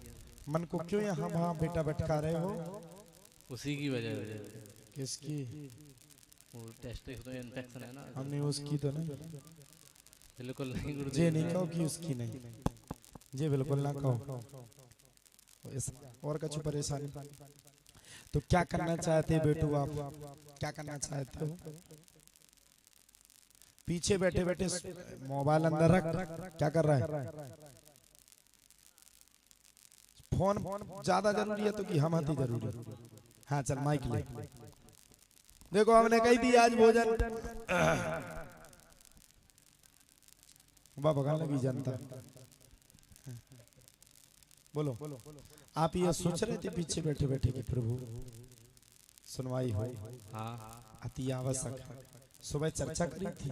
मन को क्यों यहाँ वहाँ बेटा भटका रहे हो? उसी की वजह से। किसकी? वो टेस्टिक तो इन्फेक्शन है ना। हमने उसकी तो नहीं, बिल्कुल नहीं गुरुदेव। जे नहीं कहो कि उसकी नहीं, जे बिल्कुल ना कहो। और कुछ परेशानी तो क्या करना चाहते बेटू आप? क्या करना चाहते हो? पीछे बैठे बैठे मोबाइल अंदर रख। क्या कर रहा है? फोन ज्यादा जरूरी है तो कि हम ही जरूरी है? हाँ चल माइक ले। देखो हमने कही थी आज भोजन भगवान लगी जनता। बोलो आप ये सोच रहे थे पीछे बैठे बैठे कि प्रभु सुनवाई हो? हाँ अति आवश्यक है। सुबह चर्चा करी थी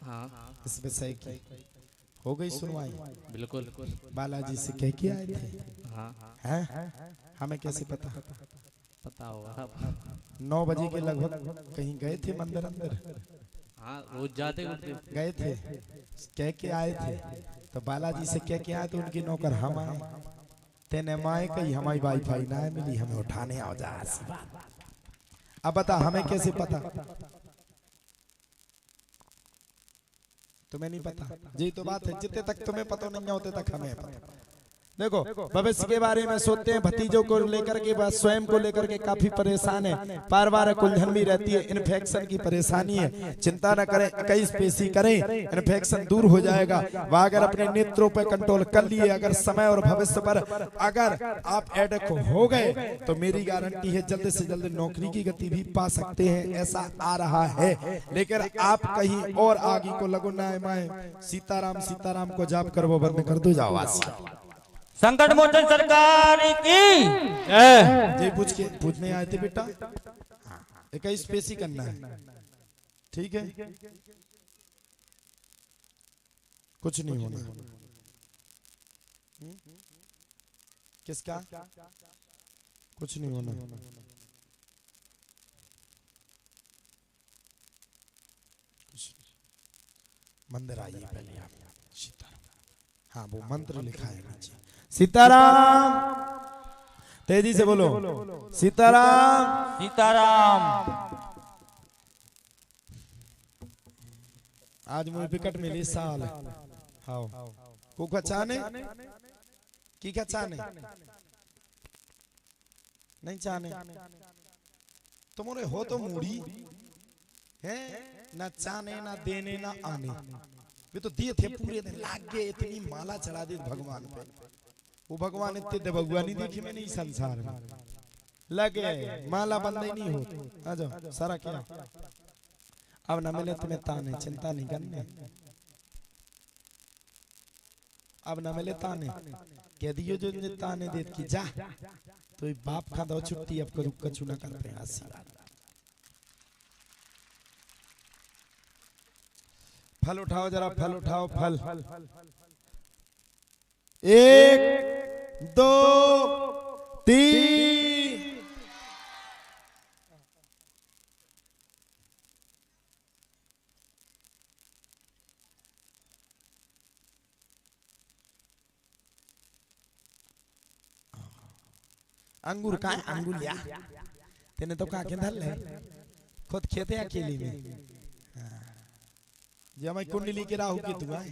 हाँ इस विषय की, हो गई सुनवाई? बिल्कुल। बालाजी से कह के आए थे? हाँ हैं? हमें कैसे पता? पता होगा। 9 बजे के लगभग कहीं गए थे मंदिर अंदर? हाँ रोज जाते गुरुदेव। गए थे, कह के आए थे। तो बालाजी से कह के आए तो उनकी नौकर हम आए। तेने माए कही हमारी वाईफाई ना है मिली, हमें उठाने आओ जा। अब बता हमें कैसे पता? तुम्हें नहीं पता? जी तो बात है, जितने तक तुम्हें पता नहीं होते तक हमें पता। देखो भविष्य के बारे में सोचते हैं, भतीजों को लेकर के बस स्वयं को लेकर के काफी परेशान है। पारिवारिक उलझन भी रहती है, इन्फेक्शन की परेशानी है। चिंता न करें, 21 पेशी करें, इन्फेक्शन दूर हो जाएगा। वह अगर अपने नेत्रों पर कंट्रोल कर लिए, अगर समय और भविष्य पर अगर आप एडक हो गए तो मेरी गारंटी है जल्द से जल्द नौकरी की गति भी पा सकते हैं। ऐसा आ रहा है, लेकिन आप कहीं और आगे को लगो ना माए। सीताराम सीताराम को जाप कर वो बंद कर दो, जाओ वासी। संकट मोचन सरकार की जी पूछने आए थे बेटा। 21 पेशी करना है, ठीक है? कुछ नहीं होना। किसका? कुछ नहीं होना। मंदिर आइए पहले आप। सीताराम। हाँ वो मंत्र लिखा है नीचे। सीताराम, तेजी से बोलो। सीताराम। सीताराम। आज मुझे विकट मिली साल। हाँ को चाहने की क्या चाहने नहीं चाहने तुम्हारे हो तो मूड़ी है ना, चाहने ना देने ना आने। वे तो दिए थे पूरे दिन, लाग गए, इतनी माला चढ़ा दी भगवान पे। वो भगवान इतने दे भगवान ही देखी में नहीं संसार में लगे माला बंद ही नहीं हो। आ जाओ सारा क्या अब ना मिले तुम्हें ताने, चिंता नहीं करने। अब ना मिले ताने, कह दियो जो ताने देत की जा तो बाप खा दो छुट्टी, अब करू कछु ना करते आशीर्वाद। फल उठाओ जरा, फल उठाओ, फल। 1 2 3। अंगूर का अंगूर लिया तेने तो का के धर ले खुद खेते अकेली में। जब मैं कुंडली के राहु की तू आए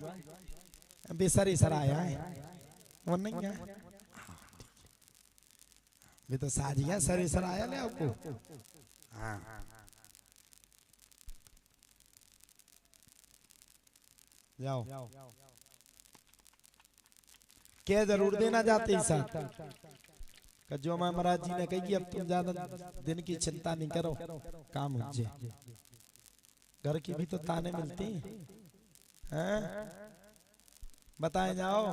बेसरी सराया है वो नहीं है वे तो साजिया सरे सराया ले आपको। हाँ जाओ क्या जरूर देना जाते ही साथ का जो महाराज जी ने कही अब तुम ज्यादा दिन की चिंता नहीं करो, काम हो जाए। घर की भी तो ताने मिलती हैं, बताए जाओ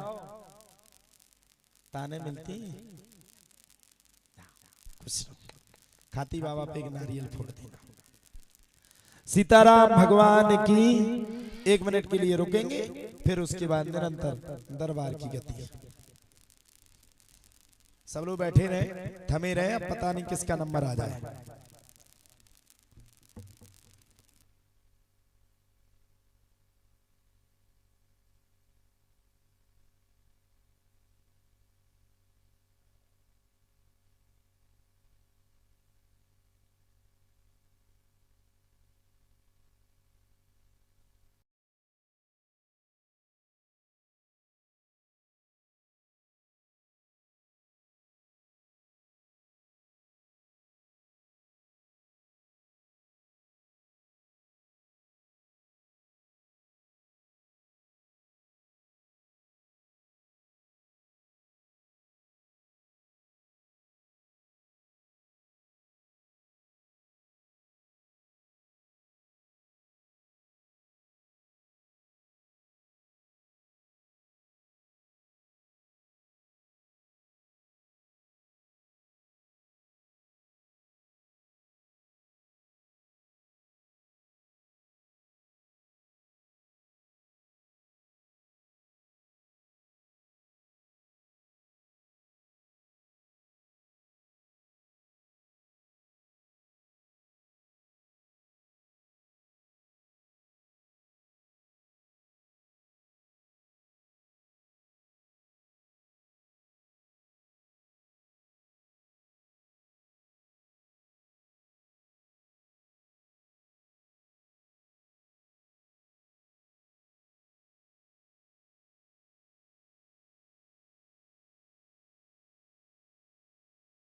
ताने मिलती। खुश खाती बाबा पे एक नारियल फोड़ देना। सीताराम भगवान की 1 मिनट के लिए रुकेंगे, फिर उसके बाद निरंतर दरबार की गति। सब लोग बैठे रहे, थमे रहे, अब पता नहीं किसका नंबर आ जाए।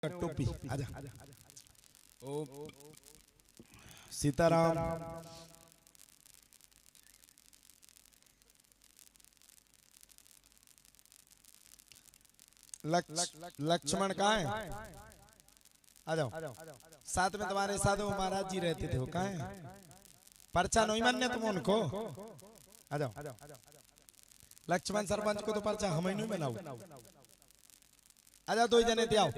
टोपी आजा। ओ सीताराम लक्ष्मण कहाँ है? आ जाओ। साथ में तुम्हारे साथ वो महाराज जी रहते थे, वो कहाँ है? पर्चा नहीं मान्य तुम उनको? आ जाओ। लक्ष्मण सरपंच को तो पर्चा हम ही नहीं मिलाओ। आजा 2 जने आओ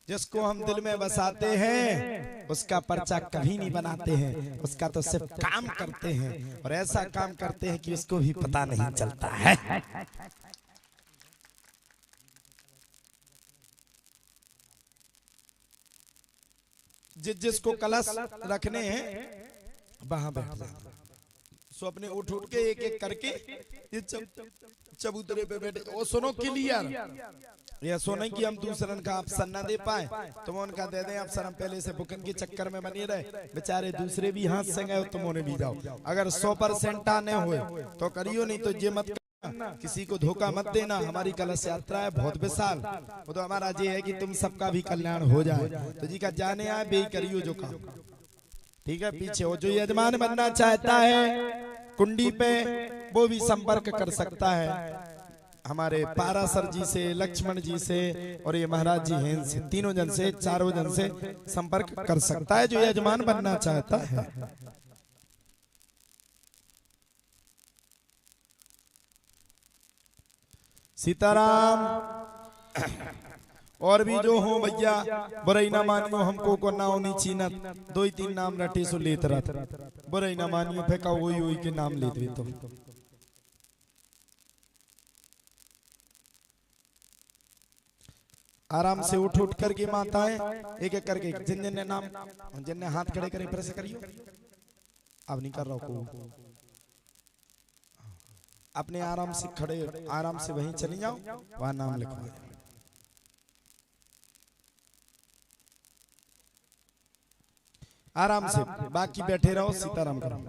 जिसको हम दिल में बसाते हैं उसका पर्चा कभी नहीं बनाते हैं, उसका तो सिर्फ काम करते हैं और ऐसा काम करते हैं कि उसको भी पता नहीं चलता है। जिसको कलश रखने हैं वहां बैठ जाए, सो अपने उठ उठ के एक एक करके ये चबूतरे पे बैठे। ओ सुनो क्लियर, ये सुनो कि हम दूसरन का ऑप्शन ना दे पाए, तुम उनका दे दें ऑप्शन। हम पहले से बुकिंग के चक्कर में बने रहे, बेचारे दूसरे भी हाथ से गए, तुम उन्हें भी जाओ। अगर 100% आने हुए तो करियो, नहीं तो ये मत करना, किसी को धोखा मत देना। हमारी कलश यात्रा है बहुत विशाल, वो तो हमारा ये है कि तुम सबका भी कल्याण हो जाए। तो जी का जाने आए बेई करियो जो काम, ठीक है। पीछे वो जो यजमान बनना चाहता है कुंडी पे, वो भी संपर्क कर सकता है हमारे पारासर जी से, लक्ष्मण जी से और ये महाराज जी हैं से, तीनों जन से, चारों जन से संपर्क कर सकता है जो यजमान बनना चाहता है। सीताराम। और भी जो हो भैया बुराई ना मानियो, हमको को ना होनी चीनत, 2-3 नाम रटे सो लेत रहत, बुराई ना मानियो फेंका वही वही के नाम लेते तो। आराम से उठ उठ करके माताएं एक एक करके जिन जिन ने नाम, जिन ने हाथ खड़े करे प्रेस करियो। अब नहीं कर रहा को, अपने आराम से खड़े, आराम से वहीं चली जाओ, वहां नाम लिखवा। आराम से बाकी बैठे रहो, सीताराम करो।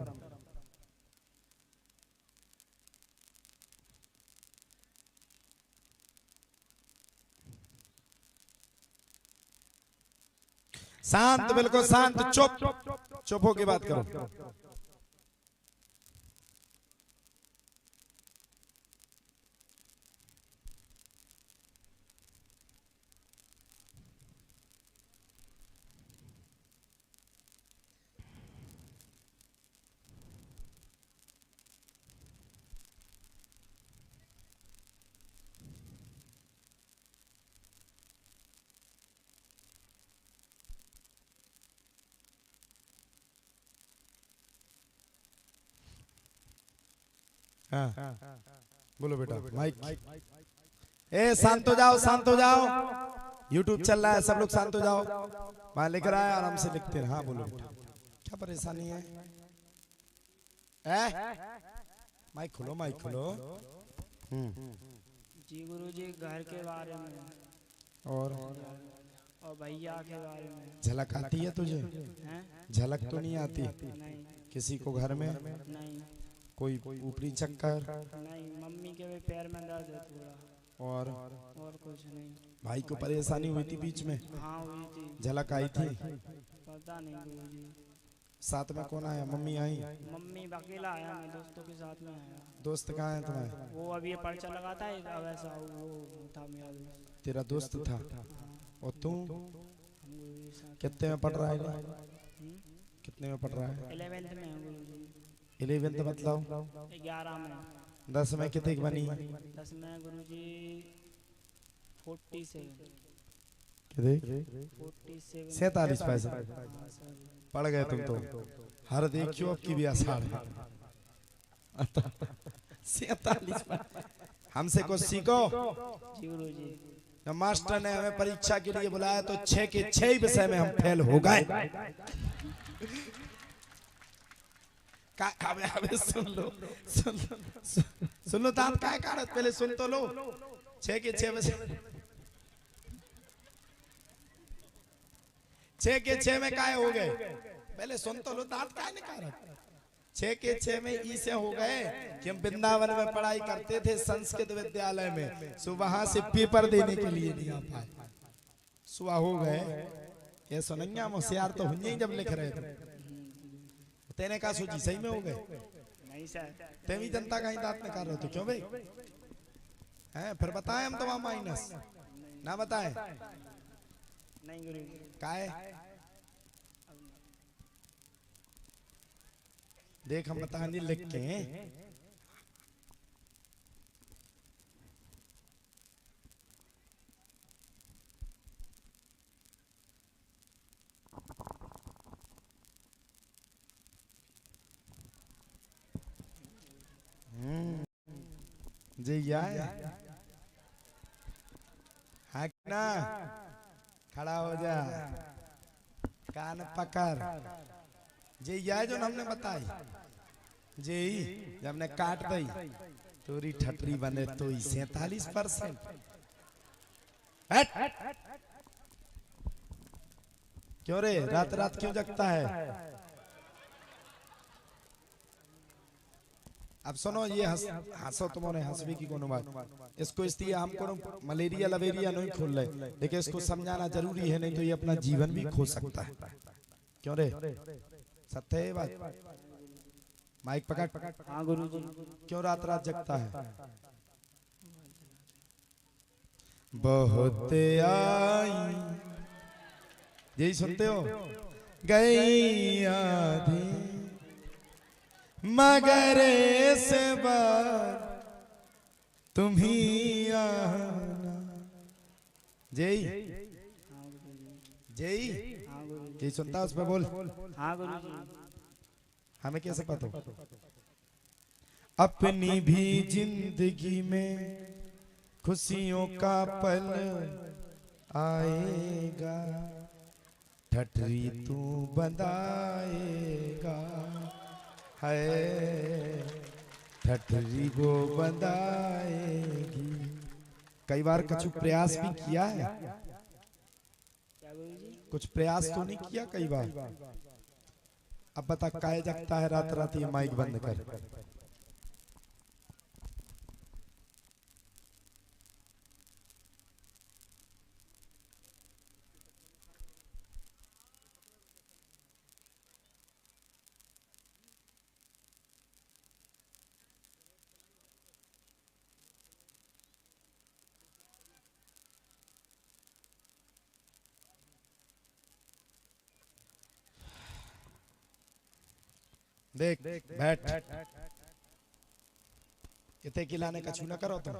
शांत, बिल्कुल शांत, चुप चुप होके बात करो। हाँ बोलो बेटा, माइक। ए शांत हो जाओ, शांत हो जाओ, यूट्यूब चल रहा है, सब लोग शांत हो जाओ। वहां लिख रहा है, आराम से लिखते हैं। हाँ बोलो बेटा, क्या परेशानी है? माइक खोलो, माइक खोलो। जी गुरुजी, घर के बारे में और भैया के बारे में। झलक आती है तुझे? झलक तो नहीं आती नहीं। किसी को घर में? नहीं। कोई ऊपरी चक्कर? नहीं। मम्मी के भी पैर में दर्द है थोड़ा। और कुछ नहीं। भाई को परेशानी हुई थी बीच में? हाँ हुई थी। झलक आई थी? पता नहीं गुरुजी। साथ में कौन आया? मम्मी आई? मम्मी अकेला आया, मैं दोस्तों के साथ में आया। दोस्त कहाँ है तुम्हारे? वो अभी ये पर्चा लगाता है, अब ऐसा वो था मेरा दोस्त। तेरा दोस्त था? और तू कितने में पढ़ रहा है? कितने में पढ़ रहा है? 11th में है गुरुजी। 11th मतलब 11 में। 10 में कितने की बनी? 10 में गुरुजी 47। कितने? 47 पैसे पढ़ गए तुम तो। हर देखियो अब की भी आसार है। 47 हमसे कुछ सीखो। जी गुरुजी। जब मास्टर ने हमें परीक्षा के लिए बुलाया तो 6 के 6 विषय में हम फेल हो गए। सुन लो, सुन लो, दांत काय काढ़त, पहले सुन तो लो। 6 के 6 विषय, 6 के 6 में काय हो गए? पहले सुन तो लो, दांत काय निकालत। 6 के 6 में ई से हो गए कि हम वृंदावन में पढ़ाई करते थे संस्कृत विद्यालय में, सुबह से पेपर देने के लिए नहीं आ पाए। सुबह हो गए, ये सुनैया होशियार तो हुई जब लिख रहे थे। तेने कहा सूची सही में हो गए? नहीं सर। तेरी जनता का ही दांत निकाल रहे थे, क्यों भाई? हैं फिर बताएं हम तो वहां माइनस ना बताएं? नहीं गुरुजी। काहे? देख हम बताएंगे लिख के। जैया हाँ ना, खड़ा हो जा, कान पकड़। जैया जो हमने बताई जे जब हमने काट दी तोरी ठटरी बने तो 47%। क्यों रे रात रात क्यों जगता है? अब सुनो ये हंसो तुम्हारे हंसवी की कोनो बात। इसको इसलिए हमको मलेरिया लवेरिया नहीं खोल रहे, लेकिन इसको समझाना जरूरी है, नहीं तो ये अपना जीवन भी खो सकता है। क्यों रे सत्य है बात? माइक पकड़। हाँ गुरुजी। क्यों रात रात जगता है? बहुत आई यही सुनते हो, गई आधी मगर इस बार तुम ही आना। जय जय यही सुनता उस पर बोल। हाँ गुरुजी। हमें कैसे पता? अपनी भी जिंदगी में खुशियों का पल आएगा, ठठरी तू बंधाएगा है, ठठरी वो बंधाएगी। कई बार कुछ प्रयास भी किया है? कुछ प्रयास तो नहीं किया कई बार? अब बता काय जगता है रात रात? ये माइक बंद कर। देख बैठ। इतने किलाने का छूना करो तुम,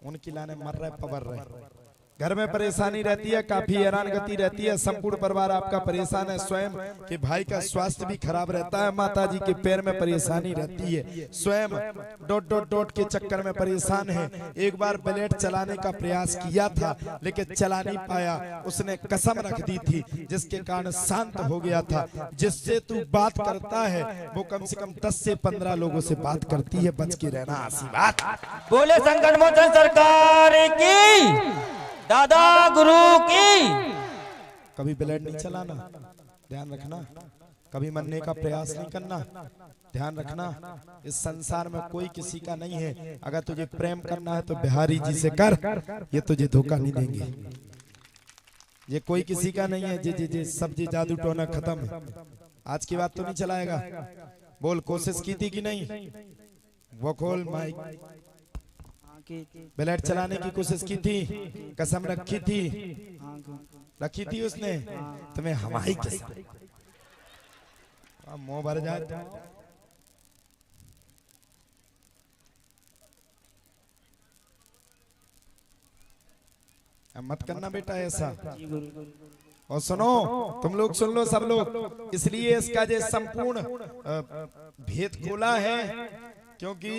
उन किलाने मर रहे पबर रहे। घर में परेशानी रहती है, काफी हैरान गति रहती है, संपूर्ण परिवार आपका परेशान है, स्वयं के भाई का स्वास्थ्य भी खराब रहता है, माता जी के पैर में परेशानी रहती है, स्वयं डॉट के चक्कर में परेशान है। एक बार ब्लेड चलाने का प्रयास किया था लेकिन चला नहीं पाया, उसने कसम रख दी थी जिसके कारण शांत हो गया था। जिससे तू बात करता है वो कम से कम 10 से 15 लोगों से बात करती है, बच के रहना ऐसी बात। बोले संकट मोचन सरकार की, दादा गुरु की। कभी ब्लेड नहीं चलाना, ध्यान रखना। कभी मरने का प्रयास नहीं करना, ध्यान रखना। इस संसार में कोई किसी का नहीं है। अगर तुझे प्रेम करना है तो बिहारी जी से कर, ये तुझे धोखा नहीं देंगे। ये कोई किसी का नहीं है। जे सब जे जादू टोना खत्म है। आज की बात तो नहीं चलाएगा। बोल कोशिश की थी कि नहीं? वो खोल माइक। ब्लेड चलाने की कोशिश की थी, कसम रखी थी, रखी थी उसने। तुम्हें हमारी कसम, मुंह भर जाए। मत करना बेटा ऐसा। और सुनो, तुम लोग सुन लो सब लोग, इसलिए इसका जो संपूर्ण भेद खोला है क्योंकि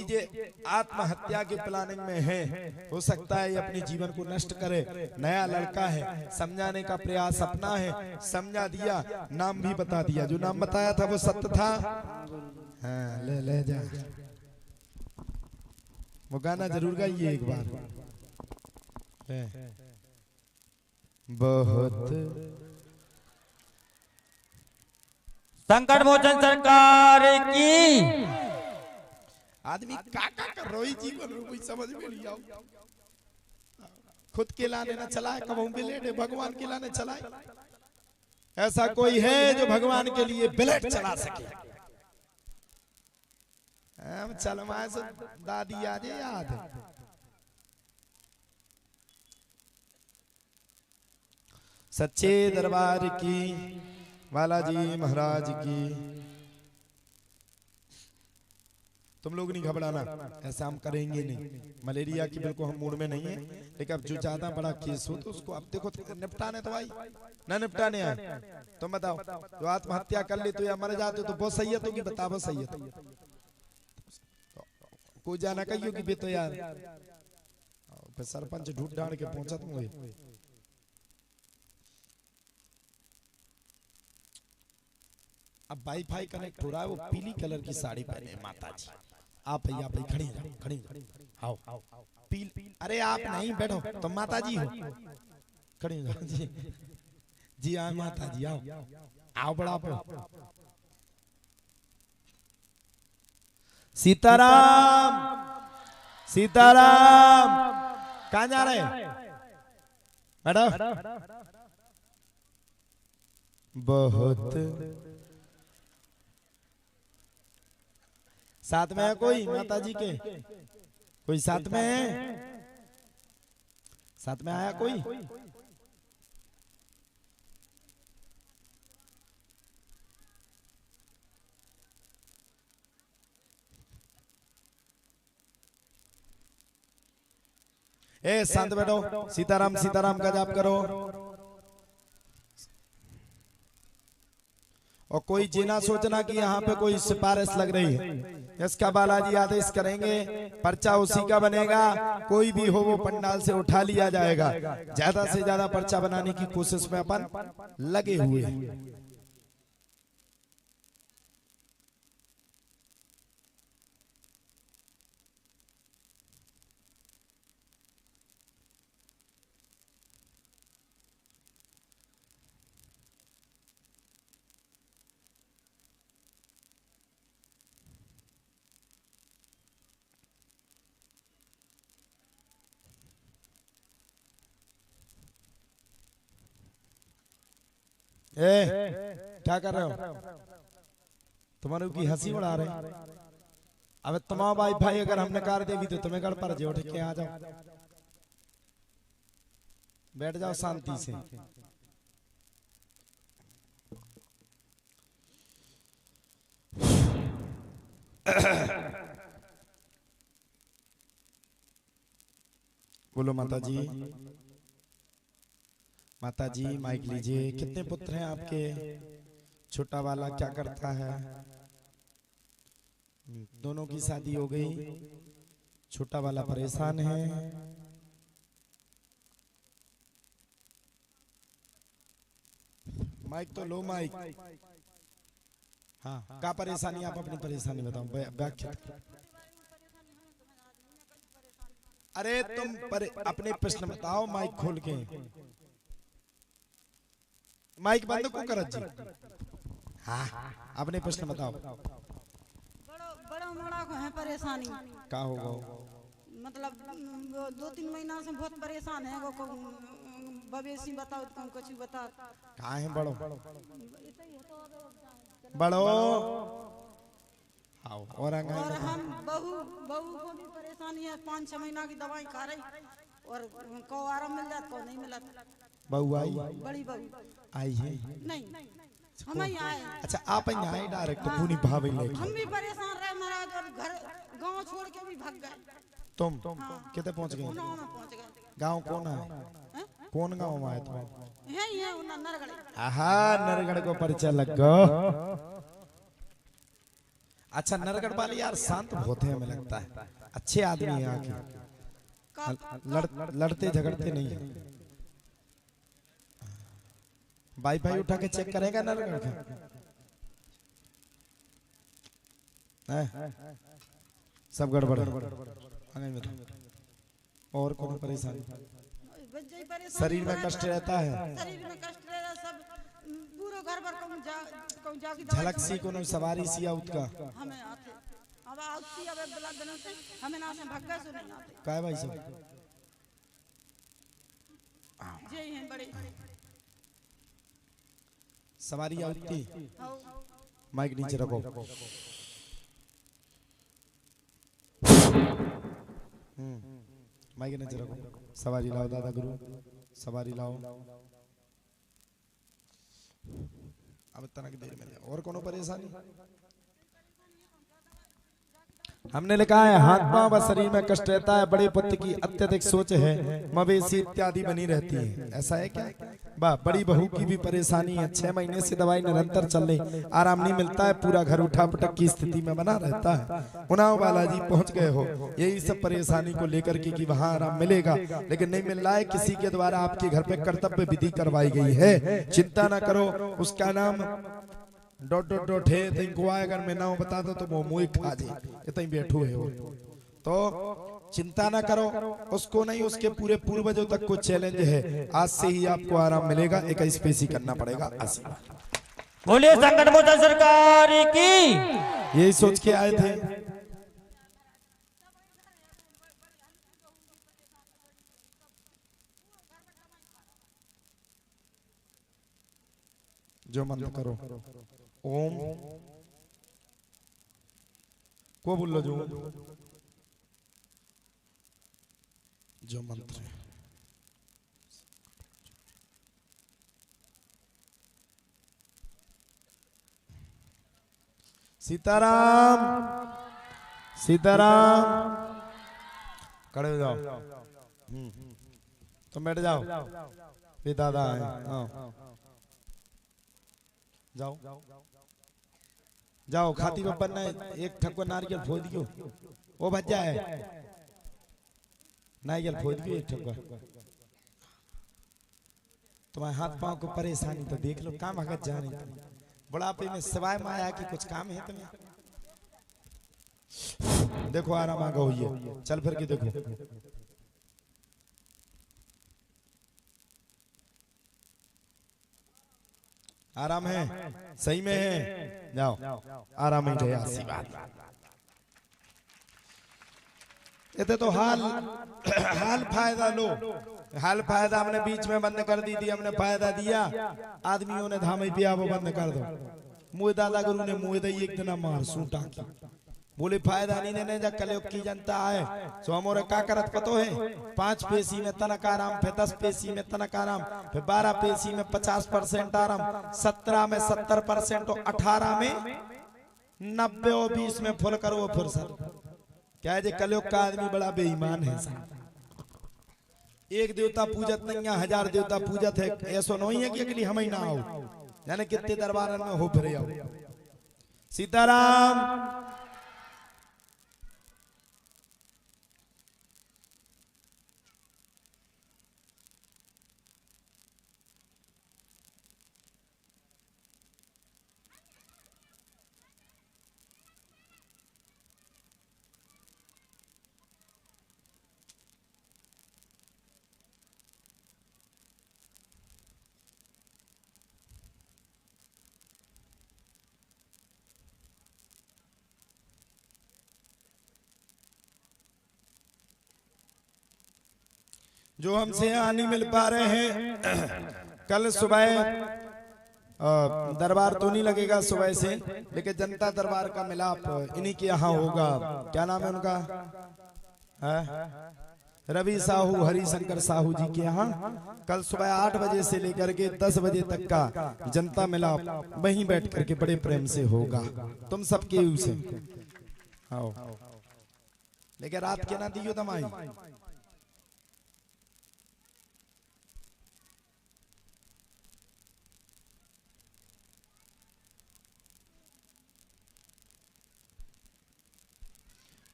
ये आत्महत्या के प्लानिंग में है। हो सकता है ये अपने जीवन को नष्ट करे। नया लड़का है, समझाने का प्रयास अपना है, समझा दिया, नाम भी बता दिया। जो नाम बताया था वो सत्य था। हाँ, ले जा। वो गाना जरूर गाइए एक बार। बहुत संकट मोचन सरकार की। आदमी काका कर रोई जीवन में कोई समझ में नहीं आओ। खुद के लाने न चलाए, कबहू ब्लेड है, भगवान के लाने चलाए। ऐसा कोई है जो भगवान के लिए ब्लेड चला सके? हम चलवाए से दादी याद है। सच्चे दरबार की, बालाजी महाराज की। तुम लोग नहीं घबराना, ऐसा हम करेंगे नहीं। मलेरिया की बिल्कुल हम मूड में नहीं है, लेकिन अब जो ज्यादा बड़ा केस हो तो उसको अब देखो निपटाने तो भाई ना निपटाने आए। तुम बताओ, जो आत्महत्या कर ले तो या मर जाते तो बहुत सही है, तो की बता बहुत सही है। कोई जाना कहियो कि बे तो यार पे सरपंच ढूंढ डांड के पहुंचा तुम हुए। अब वाईफाई कनेक्ट हो रहा है, वो पीली कलर की साड़ी पहने है माता जी। आप भैया भाई खड़ी खड़ी आओ पील, अरे आप नहीं बैठो तुम माता जी हो, खड़ी हो जाओ जी। जी हाँ माता जी आओ आओ बड़ा पे। सीताराम सीताराम कहाँ जा रहे मैडम? बहुत साथ में है कोई माता जी के? कोई साथ में है? साथ में आया कोई? ए शांत बैठो, सीताराम सीताराम का जाप करो। और कोई जीना सोचना कि यहाँ पे कोई सिफारिश लग रही है, इसका बालाजी आदेश करेंगे, पर्चा उसी का बनेगा। कोई भी हो वो पंडाल से उठा लिया जाएगा। ज्यादा से ज्यादा पर्चा बनाने की कोशिश में अपन लगे हुए हैं। क्या कर रहे हो? तुम्हारे की हंसी उड़ा रहे हैं। अब तमाम भाई भाई अगर हमने कार दे भी तो तुम्हें गड़ पर उठ के आ जाओ, बैठ जाओ शांति से। बोलो माता जी। माता जी माइक लीजिए। कितने पुत्र हैं आपके? छोटा वाला क्या करता है? दोनों की शादी हो गई, छोटा वाला परेशान है। माइक तो लो माइक। हाँ क्या परेशानी? आप अपनी परेशानी बताओ, व्याख्या। अरे तुम अपने प्रश्न बताओ, माइक खोल के। माइक बंद को करत जी। हाँ अपने प्रश्न बताओ। बड़ा मोड़ा को है परेशानी। क्या होगा? मतलब 2-3 महीना से बहुत परेशान है। वो भवेशी बताओ, तुम कुछ बता। कहाँ है बड़ो? बड़ो आओ। और हम बहू को भी परेशानी है। 5-6 महीना की दवाई खा रही और को आराम मिल जाता, को नहीं मिला। बहू आई? बड़ी बहू आई है? नहीं हम आए। अच्छा आप यहाँ आए डायरेक्ट पूरी भाभी लेके? हम भी परेशान रहे महाराज, और घर गांव छोड़ के भी भाग गए। तुम कितने पहुँच गए? गांव कौन है? कौन गांव में आए तुम? यही है नरगढ़। आहा नरगढ़ को परिचय लग गो। अच्छा नरगढ़ वाले यार शांत बहुत है, हमें लगता है अच्छे आदमी है। आके लड़ते झगड़ते नहीं है। वाईफाई उठा के चेक करेगा नरगढ़ का? सब गड़बड़ है। और कौन परेशानी? शरीर में कष्ट रहता है? शरीर में कष्ट रहता सब पूरा घर भर को जाके झलक सी कोनो सवारी सी आउत का हमें आते। अब आउती अब ब्लड देने से हमें ना से भग्गा से नहीं आते। काय भाई सब जे हैं बड़े सवारी आउती। माइक नीचे रखो। माइक नीचे रखो। सवारी लाओ दादा गुरु, सवारी लाओ। अब इतना की देर में और कोनो परेशानी? हमने लिखा है हाथ पांव व शरीर में कष्ट रहता है, बड़े पुत्र की अत्यधिक सोच है, मवेशी इत्यादि बनी रहती है। ऐसा है क्या? वाह, बड़ी बहू की भी परेशानी है, 6 महीने से दवाई निरंतर चल रही, आराम नहीं मिलता है, पूरा घर उठा पटक की स्थिति में बना रहता है। उन्नाव बालाजी पहुंच गए हो यही सब परेशानी को लेकर के कि वहां आराम मिलेगा, लेकिन नहीं मिल रहा है। किसी के द्वारा आपके घर पे कर्तव्य विधि करवाई गई है, चिंता ना करो। उसका नाम ... है, तुमको अगर मैं नाम बता दो तो वो मुँह खा जाए, इतनी बैठो है वो। तो चिंता ना करो, उसको नहीं, उसके पूरे पूर्वजों तक को चैलेंज है। आज से ही आपको आराम मिलेगा, 21 पेशी करना पड़ेगा। बोलिए संकट मोचन सरकार की। यही सोच के आए थे। जो मंत्र करो, ओम को बोल लो, जो मंत्र है। सीताराम सीताराम, खड़े हो जाओ। तुम बैठ जाओ, ये दादा है। हाँ, जाओ जाओ, खाती बब्बर ने एक ठकुआ नारियल फोड़ दियो, वो बच्चा है, नारियल फोड़ दियो एक ठकुआ। तुम्हारे हाथ पांव को परेशानी तो देख लो, काम भगत जा रही, बुढ़ापे में सिवाय माया की कुछ काम है तुम्हें? देखो आराम आ गई, चल फिर के देखो। आराम है, सही में है, जाओ आराम ही रहे। आशीर्वाद ये तो हाल फायदा लो, हाल फायदा हमने बीच में बंद कर दी थी, हमने फायदा दिया, आदमियों ने धामी पिया, वो बंद कर दो। मुझे दादा गुरु ने मुझे दई एक दिन मार सूटा की, बोले फायदा नहीं देने जा, कलयुग की जनता है। सो हमारे का करत पतो है, 5 पेशी में तनक आराम, फिर 10 पेशी में तनक आराम, फिर 12 पेशी में 50% आराम, 17 में 70% और 18 में 90 और 20 में फुल करो। फिर सर क्या है, कलयुग का आदमी बड़ा बेईमान है सर। एक देवता पूजत नहीं है, 1000 देवता पूजत है। ऐसा नहीं है कि अगली हम ही ना आओ, यानी कितने दरबार में हो फिर आओ। सीताराम जो हमसे यहाँ नहीं मिल पा रहे हैं, कल सुबह दरबार तो नहीं लगेगा सुबह से, लेकिन जनता दरबार का मिलाप इन्हीं के यहाँ होगा। क्या नाम है उनका? रवि साहू, हरिशंकर साहू जी के यहाँ कल सुबह 8 बजे से लेकर के 10 बजे तक का जनता मिलाप वहीं बैठ करके बड़े प्रेम से होगा। तुम सबके उसे आओ, लेकिन रात के ना दियो दमाई।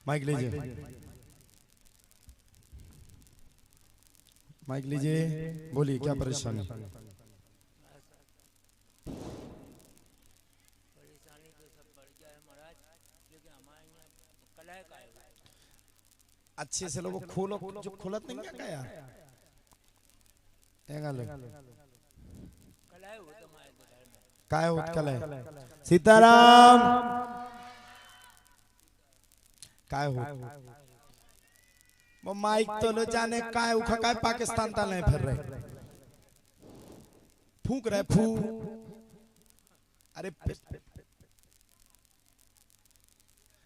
माइक लीजिए, माइक लीजिए, बोलिए क्या परेशानी? परेशानी तो सब बढ़ गया है महाराज, लेकिन हमारे यहाँ कलह का है। अच्छे से लोगों खोलो, जो खुलत नहीं क्या यार, कलह हो तो हमारे घर में काय होत कलह? सीताराम काय हो? वो माइक तो लो जाने काय उखा काय पाकिस्तान ताले फिर रहे, फूक रहे फू। अरे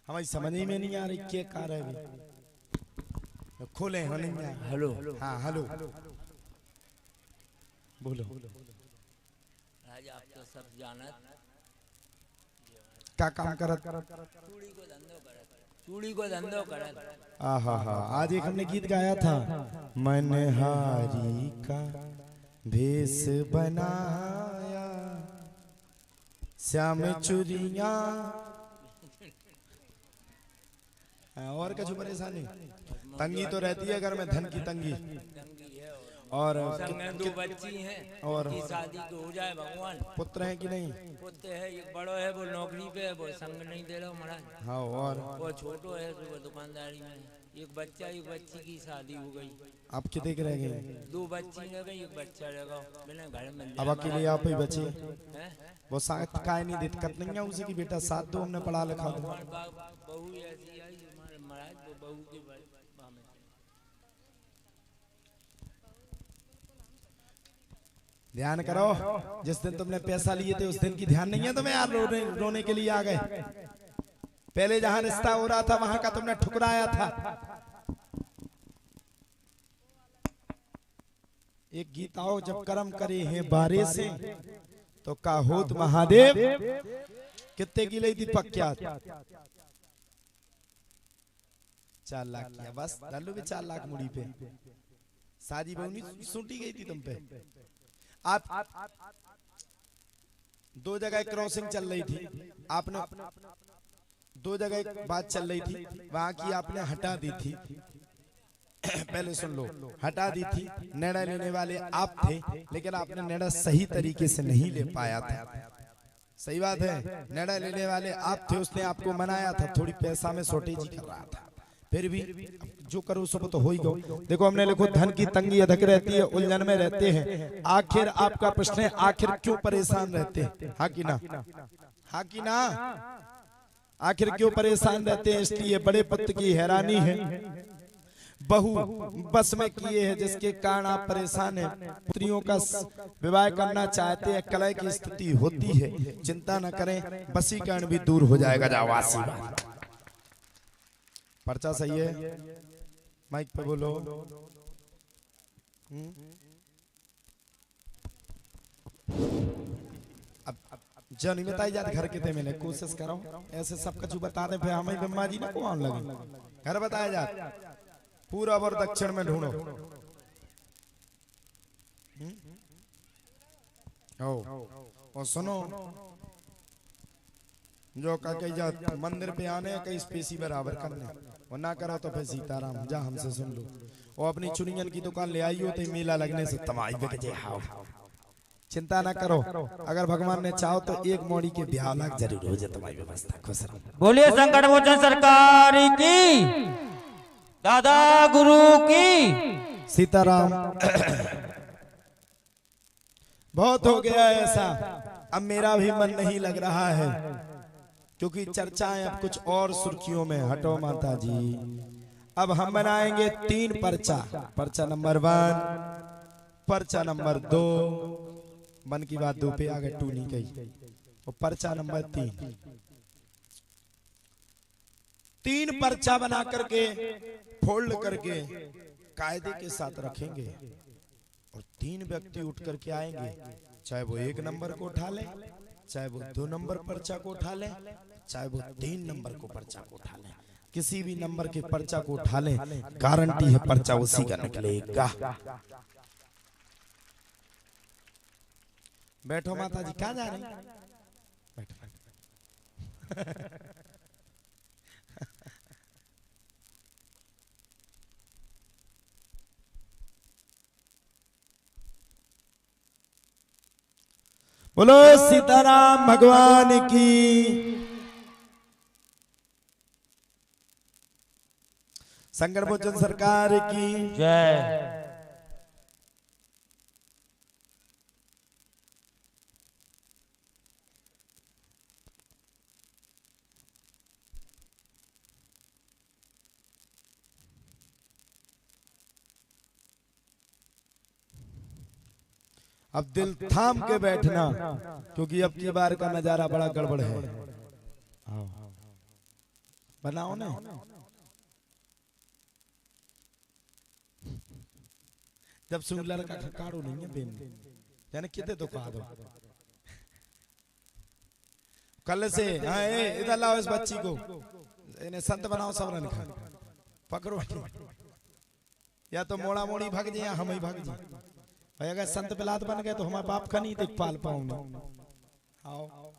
हमारी समझ में नहीं आ रही क्या कर रहे हैं। खोले हो नहीं है? हेलो, हाँ हेलो, बोलो। राज आप तो सब जानत क्या काम करत? चूड़ी को धंधो करत। चूड़ी को धंधो करे। आहा हा, आज एक हमने गीत गाया था, मनहारी का भेष बनाया श्याम चुरिया। और कुछ परेशानी तंगी तो रहती है घर में, धन की तंगी। और दो बच्ची हैं और की शादी को हो जाए भगवान। पुत्र हैं कि नहीं? पुत्र है, एक बड़ो है वो नौकरी पे है, वो संग नहीं दे रहा महाराज। हाँ, और वो छोटो है वो दुकानदारी में। एक बच्चा एक बच्ची की शादी हो गई। आप कितने के रह गए? दो बच्ची रह गई, एक बच्चा रह गया। मैंने घर में अब अकेले आप ही बचे। हैं? वो साथ काय नहीं दिक्कत नहीं है उसी की बेटा साथ दो, हमने पढ़ा लिखा दो। बहू ऐसी आई महाराज, वो बहू के ध्यान करो, जिस दिन तुमने पैसा लिए थे उस दिन की ध्यान नहीं है तुम्हें यार? रोने के लिए आ गए। पहले जहां रिश्ता हो रहा था वहां का तुमने ठुकराया था। एक गीत आओ, जब कर्म करे हैं बारे से तो का होत महादेव। कितने की ली थी पक्या? 4 लाख किया बस। डालू भी 4 लाख मुड़ी पे। साजी बहू नहीं सूटी गई थी तुम पे। आप 2 जगह क्रॉसिंग चल रही थी, आपने 2 जगह बात चल रही थी, वहां की आपने हटा दी थी। पहले सुन लो, हटा दी थी। निर्णय लेने वाले आप थे, लेकिन आपने निर्णय सही तरीके से नहीं ले पाया था। सही बात है, निर्णय लेने वाले आप थे, उसने आपको मनाया था, थोड़ी पैसा में शॉर्टेज कर रहा था। फिर भी जो करो सब तो हो ही गो। देखो हमने लिखो, धन की तंगी अधिक रहती है, उलझन में रहते हैं। आखिर आपका प्रश्न है, आखिर क्यों परेशान रहते हैं? हाँ कि ना? हाँ कि ना? आखिर क्यों परेशान रहते हैं? इसलिए बड़े पुत्र की हैरानी है, बहू बस में किए है, जिसके कारण आप परेशान हैं। पुत्रियों का विवाह करना चाहते हैं, कलह की स्थिति होती है। चिंता न करें, वशीकरण भी दूर हो जाएगा। जावासी पर्चा सही है, माइक पे बोलो। अब जो नहीं बताई जाती घर के मैंने कोशिश करो, ऐसे सब कुछ बता दे, फिर हमें ब्रह्मा जी ने कौन लगे। घर बताया जाए, पूरब और दक्षिण में ढूंढो। और सुनो, जो का कही जा मंदिर पे आने कई स्पेसी बराबर करने, और ना करो तो फिर सीताराम जा हमसे सुन लो। और अपनी चुनियन की दुकान ले आई हो तो मेला लगने से तमाही बिक जाए। चिंता ना करो, अगर भगवान ने चाहो तो एक मोड़ी के ब्याह लाख जरूर हो जाए तुम्हारी व्यवस्था। खुश रहो। बोलिए संकट मोचन सरकार की, दादा गुरु की सीताराम। बहुत हो गया ऐसा, अब मेरा भी मन नहीं लग रहा है, क्योंकि चर्चाएं अब कुछ और सुर्खियों में। हटो माता जी, अब हम बनाएंगे 3 पर्चा। पर्चा नंबर 1, पर्चा नंबर 2, 1 की बात 2 पे आ गए, 2 नहीं कही। और पर्चा नंबर 3 पर्चा बना करके फोल्ड करके कायदे के साथ रखेंगे, और 3 व्यक्ति उठ करके आएंगे, चाहे वो 1 नंबर को उठा ले, चाहे वो 2 नंबर पर्चा को उठा ले, चाहे वो 3 नंबर को पर्चा को उठा ले। किसी भी नंबर के पर्चा को उठा ले, गारंटी है पर्चा उसी का निकलेगा। बैठो माता जी, कहाँ जा रही? बैठो। बोलो सीताराम भगवान की, संकट मोचन सरकार की जय। अब दिल थाम के बैठना, क्योंकि अब की बार का नजारा बड़ा गड़बड़ है। आओ बनाओ ना, जब सुन लड़का खकाड़ो नहीं है बेन, यानी कितने तो कहा दो। कल से हाँ इधर लाओ इस बच्ची को, इन्हें संत बनाओ सबरन खा पकड़ो, या तो मोड़ा मोड़ी भाग जाए या हम ही भाग जाए भाई। अगर संत पिलात बन गए तो हमारे बाप का नहीं देख पाल पाऊंगा। आओ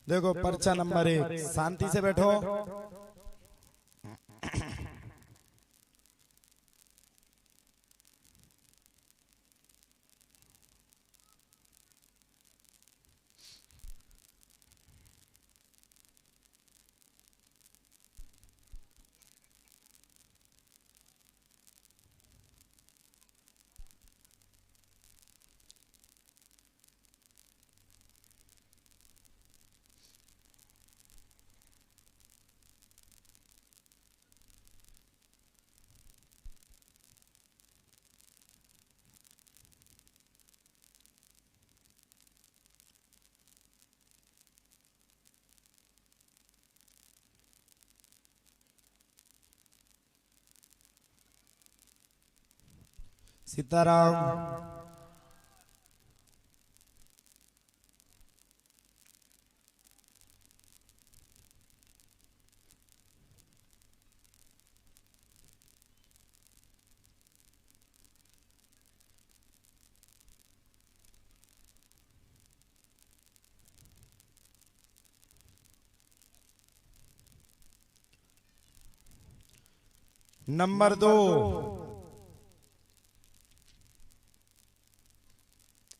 देखो पर्चा नंबर 1, शांति से बैठो। सीताराम। नंबर 2,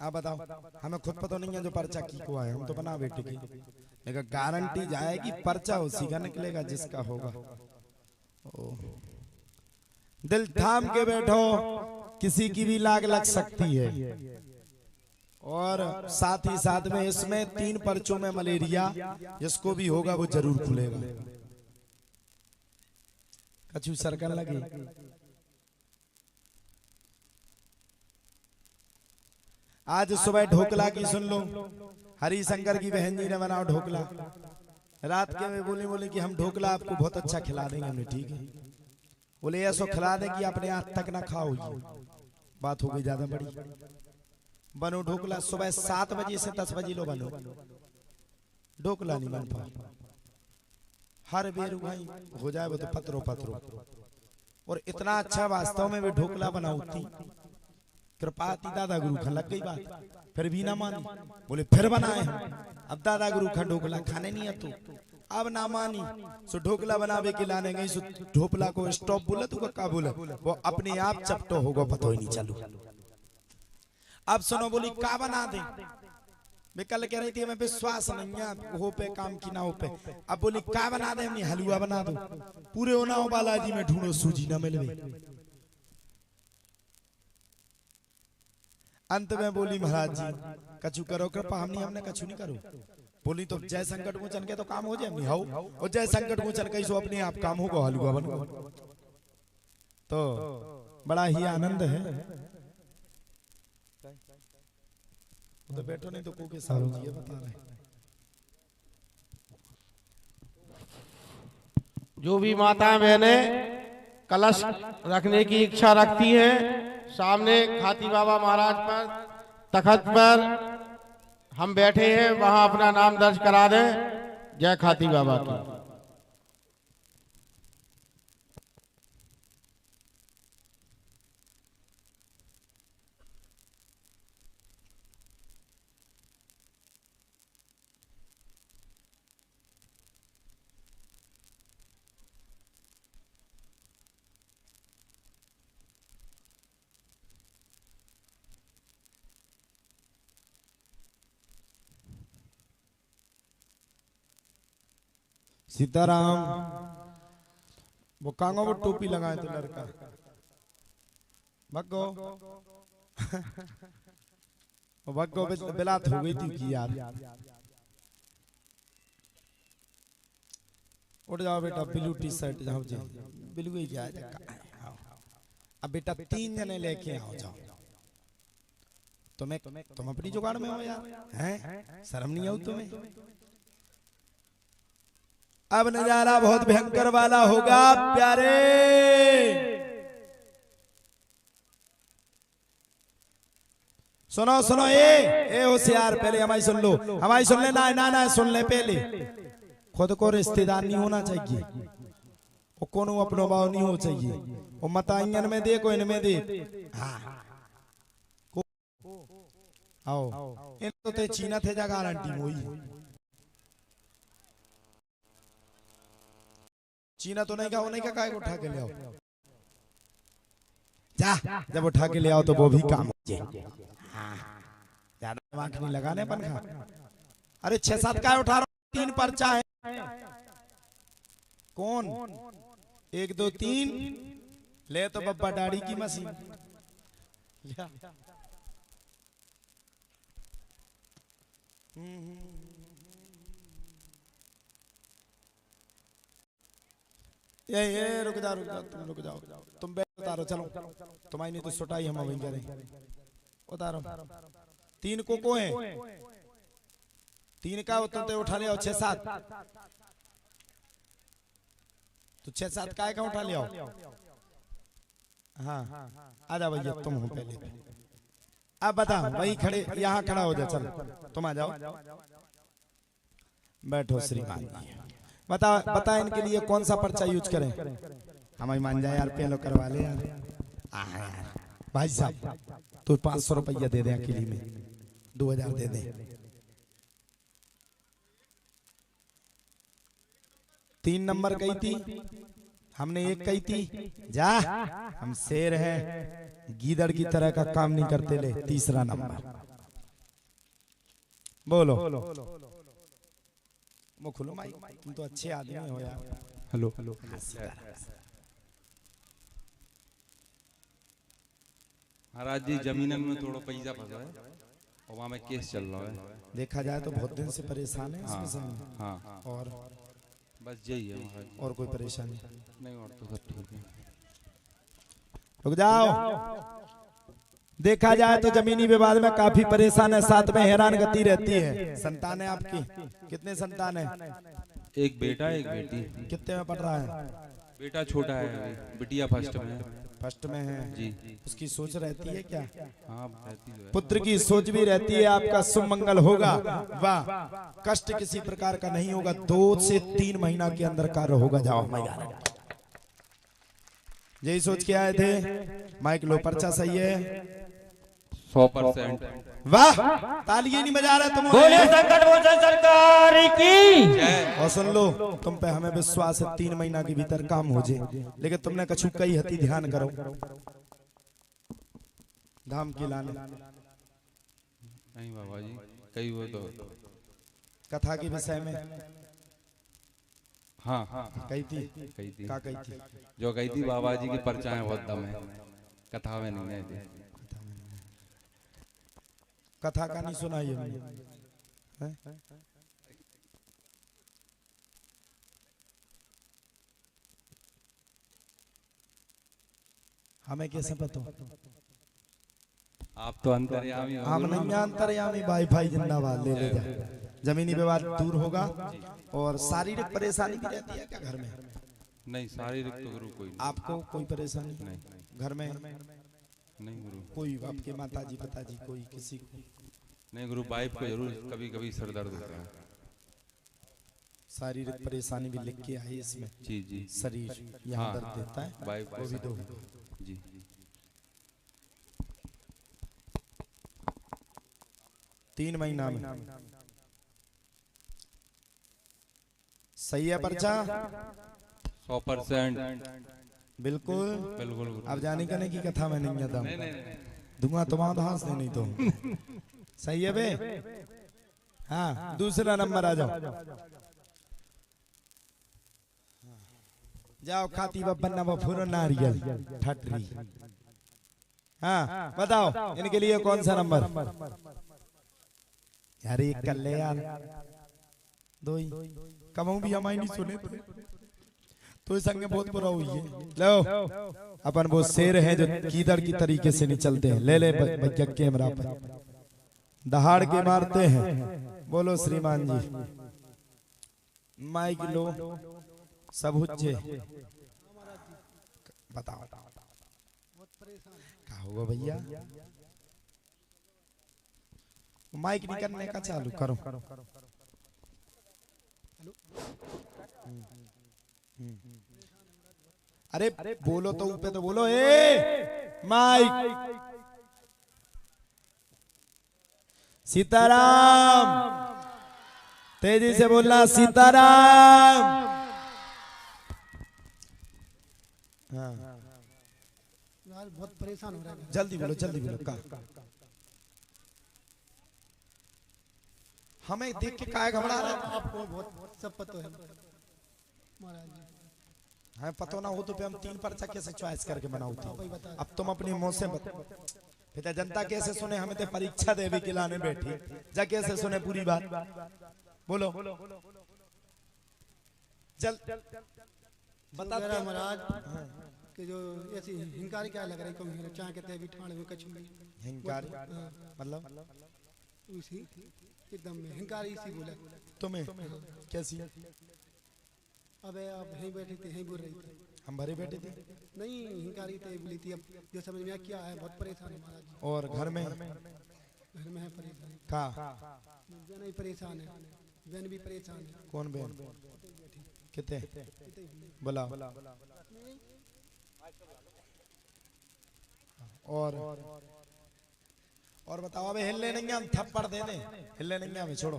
आप बताओ। हमें खुद पता नहीं है जो पर्चा की को आया, हम तो बना बेटे की, लेकिन गारंटी जाएगी पर्चा उसी का निकलेगा जिसका होगा। दिल थाम के बैठो, किसी की भी लाग लग सकती है। और साथ ही साथ में इसमें 3 पर्चों में मलेरिया, जिसको भी होगा वो जरूर खुलेगा। कछु सरकन लगे। आज सुबह ढोकला की सुन लो, हरिशंकर की बहन जी ने बनाओ ढोकला। रात के में बोले कि हम ढोकला आपको बहुत अच्छा खिला देंगे। हमने ठीक है, बोले ऐसा खिला दे कि अपने हाथ तक ना खाओ। बात हो गई ज्यादा बड़ी। बनो ढोकला सुबह 7 बजे से 10 बजे लो बनो, ढोकला नहीं बन पा। हर बेर भाई हो जाए वो तो पत्रो पत्रो। और इतना अच्छा वास्तव में वे ढोकला बनाऊती, कृपा थी दादा गुरु खा लग गई बात, फिर भी ना मानी। बोले फिर बनाए हम, अब दादा गुरु खा ढोकला खाने नहीं है तू, अब ना मानी। सो ढोकला बनावे के लाने गई, सो ढोकला को स्टॉप बोला तू का बोला, वो अपने आप चपटो होगा, पता ही नहीं चलू। अब सुनो, बोली का बना दे। मैं कल कह रही थी हमें विश्वास नहीं है हो पे काम की ना हो पे। अब बोली का बना दे, हमने हलवा बना दो। पूरे होना हो बालाजी में ढूंढो, सूजी ना मिले। अंत में बोली महाराज जी कछु करो कृपा, हमने कछु नहीं करो। बोली तो जय संकट मोचन के तो काम हो जाए, हाउ और जय संकट मोचन कहीं सो अपने आप काम होगा, हलवा बनो। तो बड़ा ही आनंद है। तो बैठो नहीं तो को के सारू जी बता रहे। जो भी माताएं बहनें कलश रखने की इच्छा रखती हैं, सामने खाती बाबा महाराज पर तखत पर हम बैठे हैं, वहां अपना नाम दर्ज करा दें। जय खाती बाबा की। सीताराम। वो कांगो वो टोपी लगाए तो लड़का भगो वो भगो बिलात हो गई थी कि यार उठ जाओ बेटा, ब्लू टी शर्ट जाओ जी, ब्लू ही जाए। अब बेटा 3 जने लेके आओ जाओ। तुम अपनी जुगाड़ में हो यार, हैं? शर्म नहीं आई तुम्हें? अब नजारा बहुत भयंकर वाला होगा प्यारे। सुनो सुनो, ए होशियार, पहले हमारी सुन लो, हमारी सुन ले। ना ना ना, सुन ले पहले। खुद को रिश्तेदार नहीं होना चाहिए, वो कौन अपनो भाव नहीं हो चाहिए। वो मता इंजन में दे को इनमें दे। हाँ आओ, इन तो ते चीना थे जा गारंटी मोई। चीना तो नहीं का, वो नहीं का, काय उठा के ले आओ जा। जब उठा के ले आओ तो वो भी काम हो जाए। ज्यादा दिमाग नहीं लगाने पंखा। अरे 6-7 काय उठा रहा, 3 पर्चा है। कौन? 1 2 3 ले तो बब्बा दाढ़ी की मशीन। ये रुक जा तुम रुक जाओ, तुम बैठ उतारो, चलो तुम्हारी नहीं तो सुटाई हम वहीं करें। उतारो 3 को है, 3 का तुम तो उठा ले आओ। 6-7 तो 6-7 काय का उठा ले आओ। हाँ आजा भैया, तुम हो पहले। अब बता, वही खड़े, यहाँ खड़ा हो जा। चलो तुम आ जाओ, बैठो श्रीमान। बता इनके लिए कौन सा पर्चा यूज करें? हमें मान जाए यार, पहले करवा ले यार। भाई साहब तो 500 रुपया दे दे, अकेली में 2000 दे दे। 3 नंबर कही थी हमने, 1 कही थी। जा, हम शेर हैं, गीदड़ की तरह का काम नहीं करते। ले 3रा नंबर बोलो। वो खुलो माइक, तुम तो अच्छे आदमी हो यार। हेलो। महाराज जी, जमीनन में थोड़ा पैसा फंसा है और वहाँ में केस चल रहा है। देखा जाए तो बहुत दिन से परेशान है इसमें से। हाँ। और बस यही है महाराज, और कोई परेशानी नहीं? और तो सब ठीक है। रुक जाओ। देखा जाए तो जमीनी विवाद में काफी परेशान है, साथ में हैरान गति रहती है। संतान है आपकी? कितने संतान है? 1 बेटा 1 बेटी। कितने में पढ़ रहा है? बेटा छोटा है, बिटिया फर्स्ट में है। फर्स्ट में है जी। उसकी सोच रहती है क्या? हाँ रहती है। पुत्र की सोच भी रहती है, आपका शुभ मंगल होगा। वाह, कष्ट किसी प्रकार का नहीं होगा। 2 से 3 महीना के अंदर कार्य होगा। जाओ यही सोच के आए थे। माइक लो, पर्चा सही है 100%। वाह, तालियां नहीं बजा रहे तुम। बोले संकट मोचन सरकार की। और सुन लो, तुम पे हमें विश्वास है 3 महीना के भीतर काम हो जाए। लेकिन तुमने कछु कई हती, ध्यान करो। धाम की लाने नहीं बाबा जी, कई वो तो कथा के विषय में। हाँ कही थी। क्या कही थी? जो कही थी बाबा जी की परचाएं बहुत दम है, कथा में नहीं है। कथा का नहीं सुना ये है? हमें कैसे पता? आप तो अंतर्यामी हो। हम नहीं अंतर्यामी। वाईफाई जिंदाबाद। ले ले जा। जमीनी विवाद दूर होगा। और शारीरिक परेशानी भी रहती है क्या घर में? नहीं, शारीरिक तो गुरु कोई नहीं। आपको कोई परेशानी नहीं? घर में नहीं गुरु। कोई आपके माताजी पिताजी कोई किसी को? नहीं गुरु, वाइफ को जरूर कभी कभी सर दर्द होता है। शारीरिक परेशानी भी लिख के आई इसमें। जी जी। शरीर यहाँ दर्द देता है, वाइफ वो भी दो। जी। 3 महीना में सही है पर्चा? 100%। बिल्कुल बिल्कुल। अब जाने करने की कथा में नहीं आता। दूंगा तुम्हारा हाथ से, नहीं तो सही है बे। हाँ, दूसरा नंबर आ जाओ। जाओ खाती बन्ना बफूरो नारियल ठटरी। हाँ बताओ इनके लिए कौन सा नंबर? यार एक कर ले यार, दो ही कमाऊं भी हमारी नहीं सुने तो इस संग बहुत बुरा हुई है। लो अपन वो शेर है जो कीदड़ की तरीके से नहीं चलते हैं। ले ले भैया कैमरा पर दहाड़ के मारते हैं। बोलो श्रीमान जी, माइक लो सब हुज्जे बताओ क्या होगा भैया? माइक नहीं करने का चालू करो। अरे बोलो तो ऊपर तो बोलो। ए माइक सीताराम, तेजी से बोलना सीताराम। हाँ बहुत परेशान हो रहा है। जल्दी बोलो जल्दी बोलो। का हमें देख के काहे घबरा रहा है? आपको बहुत सब पता है महाराज जी। हमें पता ना हो तो हम 3 पर्चा कैसे चॉइस करके बनाओ थी। अब तुम अपनी मुंह से बताओ फिर जनता कैसे सुने? हमें तो परीक्षा देवी के लाने बैठी जा, कैसे सुने पूरी बात? बोलो चल बता महाराज कि जो ऐसी हिंकारी क्या लग रही है? चाह कहते हैं ठाण में कछु हिंकारी मतलब उसी एकदम हिंकारी इसी बोला तुम्हें कैसी? अबे आप यहीं बैठे थे, यहीं बोल रही थी। हम भरे बैठे थे नहीं हिंकारी थे बोली थी। अब जो समझ में क्या है, बहुत परेशान है महाराज। और घर में है परेशान का बहन ही परेशान है, बहन भी परेशान है। कौन बहन? कितने बोला? और बताओ। अबे हिलने नहीं, हम थप्पड़ दे दे। हिलने नहीं हमें, छोड़ो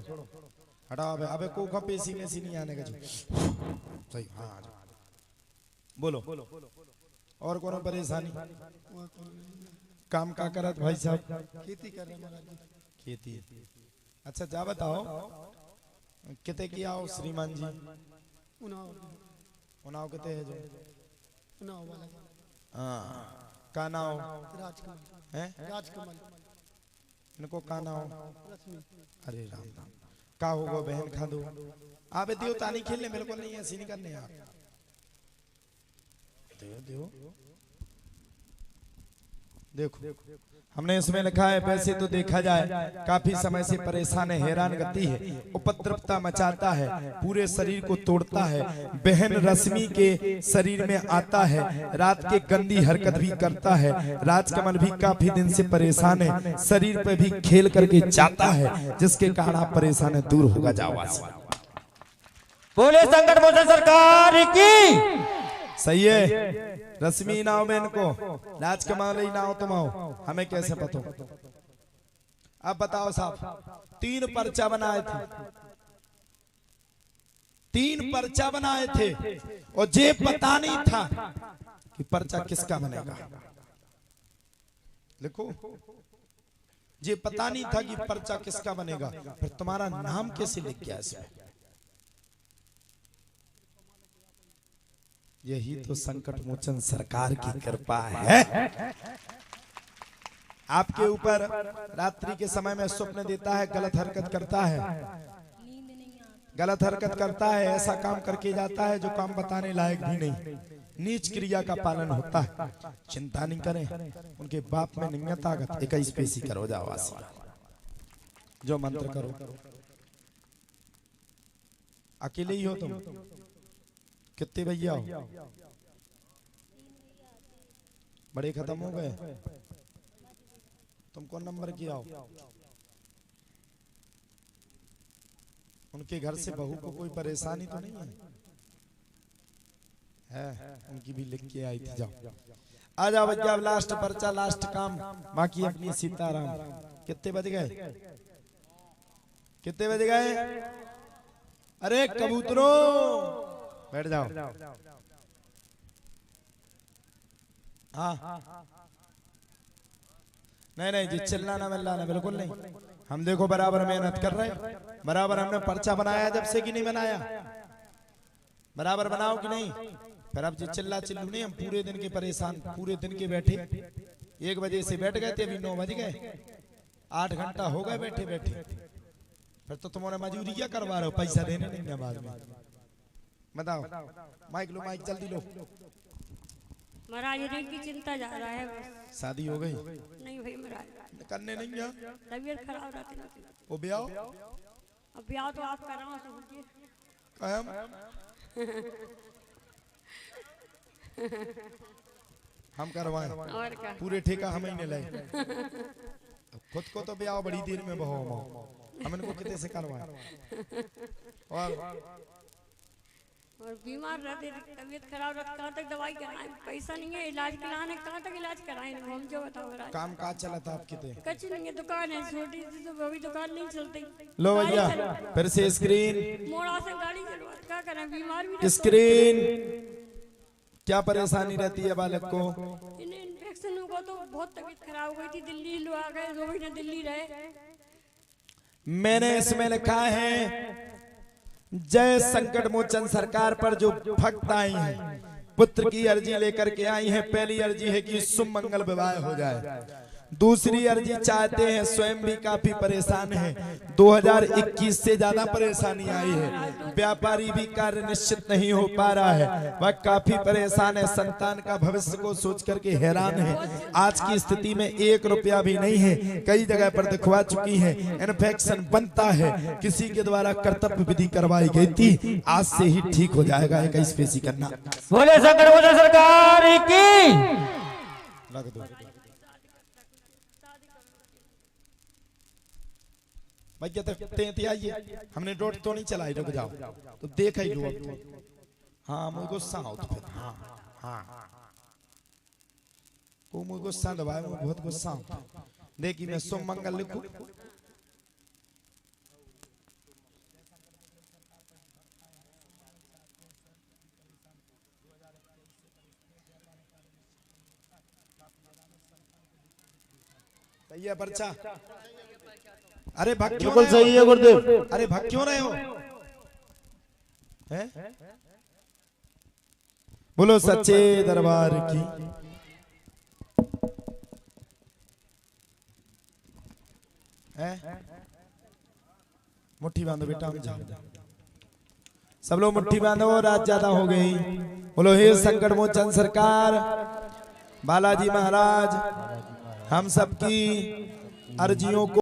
हटाओ। अबे को पेशी में सी नहीं आने का सही। हाँ बोलो। और कौन परेशानी? काम का करत भाई साहब? खेती कर रहे महाराज। खेती। अच्छा जा बताओ कितने की आओ श्रीमान जी? उनाव कितने है जो? उनाव वाला। हाँ का नाव? राजकमल है? राजकमल। इनको का नाव? रश्मि। अरे राम राम का होगा बहन खा दो। आप दियो तानी खेलने बिल्कुल नहीं, ऐसी नहीं करने आप। दियो देखो हमने इसमें लिखा है वैसे तो देखा जाए काफी समय से परेशान है, हैरान गति है, उपद्रवता मचाता है, पूरे शरीर को तोड़ता है। बहन रश्मि के शरीर में आता है, रात के गंदी हरकत भी करता है। राजकमल भी काफी दिन से परेशान है, शरीर पर भी खेल करके जाता है, जिसके कारण आप परेशान है। दूर होगा जाओ। बोले संकट मोचन सरकार की। सही है। रश्मि नाव में इनको, राजकमल नाव तुम आओ, हमें कैसे पता? अब बताओ साहब, 3 पर्चा बनाए थे, 3 पर्चा बनाए थे और ये पता नहीं था कि पर्चा किसका बनेगा। लिखो, ये पता नहीं था कि पर्चा किसका बनेगा, फिर तुम्हारा नाम कैसे लिख गया इसमें? यही तो संकट मोचन सरकार की कृपा है। आपके ऊपर रात्रि के समय में स्वप्न देता है, गलत हरकत करता है, गलत हरकत करता है, ऐसा काम करके जाता है जो काम बताने लायक भी नहीं, नीच क्रिया का पालन होता है। चिंता नहीं करें, उनके बाप में नहीं है ताकत। 21 पेशी करो जाओ, जो मंत्र करो। अकेले ही हो तुम? कितने भैया हो? बड़े खत्म हो गए? तुम कौन नंबर की आओ? उनके घर से बहू को कोई परेशानी तो नहीं है? उनकी भी लिख के आई थी। जाओ आ जाओ भैया, लास्ट पर्चा, लास्ट काम बाकी अपनी सीताराम। कितने बज गए? कितने बज गए? अरे कबूतरों बैठ जाओ। हाँ नहीं जी, चिल्लाना मिल्लाना बिल्कुल नहीं। हम देखो बराबर मेहनत कर रहे हैं, बराबर हमने पर्चा बनाया जब से कि नहीं बनाया? बराबर बनाओ कि नहीं? फिर अब जो चिल्ला चिल्लू नहीं, हम पूरे दिन के परेशान, पूरे दिन के बैठे 1 बजे से बैठ गए थे, अभी 9 बज गए, 8 घंटा हो गए बैठे बैठे। फिर तो तुम्हारे मजूरी क्या करवा रहे हो, पैसा देने नहीं ना बाद में। बताओ, माइक लो, माइक जल्दी लो। महाराज ऋण की चिंता जा रहा है बस। शादी हो गई? नहीं भाई महाराज, करने नहीं गया, तबीयत खराब रहती है। वो ब्याह? अब ब्याह तो आप कराओ समझिए। हम करवाएं, और क्या? पूरे ठेका हम ही ने लाए। खुद को तो ब्याह बड़ी देर में बहो, हम इनको कितने से करवाएं। और बीमार रहते, तबीयत खराब रहती, कहाँ तक दवाई कराएं? पैसा नहीं है, इलाज कराने कहाँ तक इलाज कराएं? हम जो बताओ महाराज। काम काज चला था आपके? कुछ नहीं है, दुकान है छोटी सी, तो अभी दुकान नहीं चलती। लो भैया फिर से स्क्रीन, मोड़ा से गाड़ी चलवा, क्या करें, बीमार भी स्क्रीन। क्या परेशानी रहती है बालक को? इन्हें इन्फेक्शन हुआ तो बहुत तबीयत खराब हो गई थी, दिल्ली लुआ गए, 2 महीने दिल्ली रहे। मैंने इसमें लिखा है जय संकट मोचन सरकार पर जो भक्त आई हैं, पुत्र की अर्जी लेकर के आई हैं। पहली अर्जी है कि शुभ मंगल विवाह हो जाए। दूसरी अर्जी चाहते हैं, स्वयं भी काफी परेशान हैं, 2021 से ज्यादा परेशानी आई है, व्यापारी भी कार्य निश्चित नहीं हो पा रहा है, वह काफी परेशान है, संतान का भविष्य को सोच करके हैरान है। आज की स्थिति में 1 रुपया भी नहीं है, कई जगह पर दिखवा चुकी है, इन्फेक्शन बनता है, किसी के द्वारा कर्तव्य विधि करवाई गई थी, आज से ही ठीक हो जाएगा। 21 पेशी करना। बोले संकट मोचन सरकार की। लग दो भैया, तो आइए, हमने रोड तो नहीं चलाई, रुक जाओ तो देख ही लो अब तो। हाँ मुझे गुस्सा हो तो फिर, हाँ हाँ को मुझे गुस्सा दबाए, मुझे बहुत गुस्सा हो। देखिए मैं शुभ मंगल लिखूं, सही है पर्चा? अरे भग क्यों बिल्कुल सही है गुरुदेव। अरे भग क्यों रहे हो? हैं? बोलो सच्चे दरबार की। मुट्ठी बांधो बेटा, हम जाओ। सब लोग मुट्ठी बांधो, रात ज्यादा हो गई। बोलो हे संकट मोचन सरकार, बालाजी महाराज हम सबकी अर्जियों को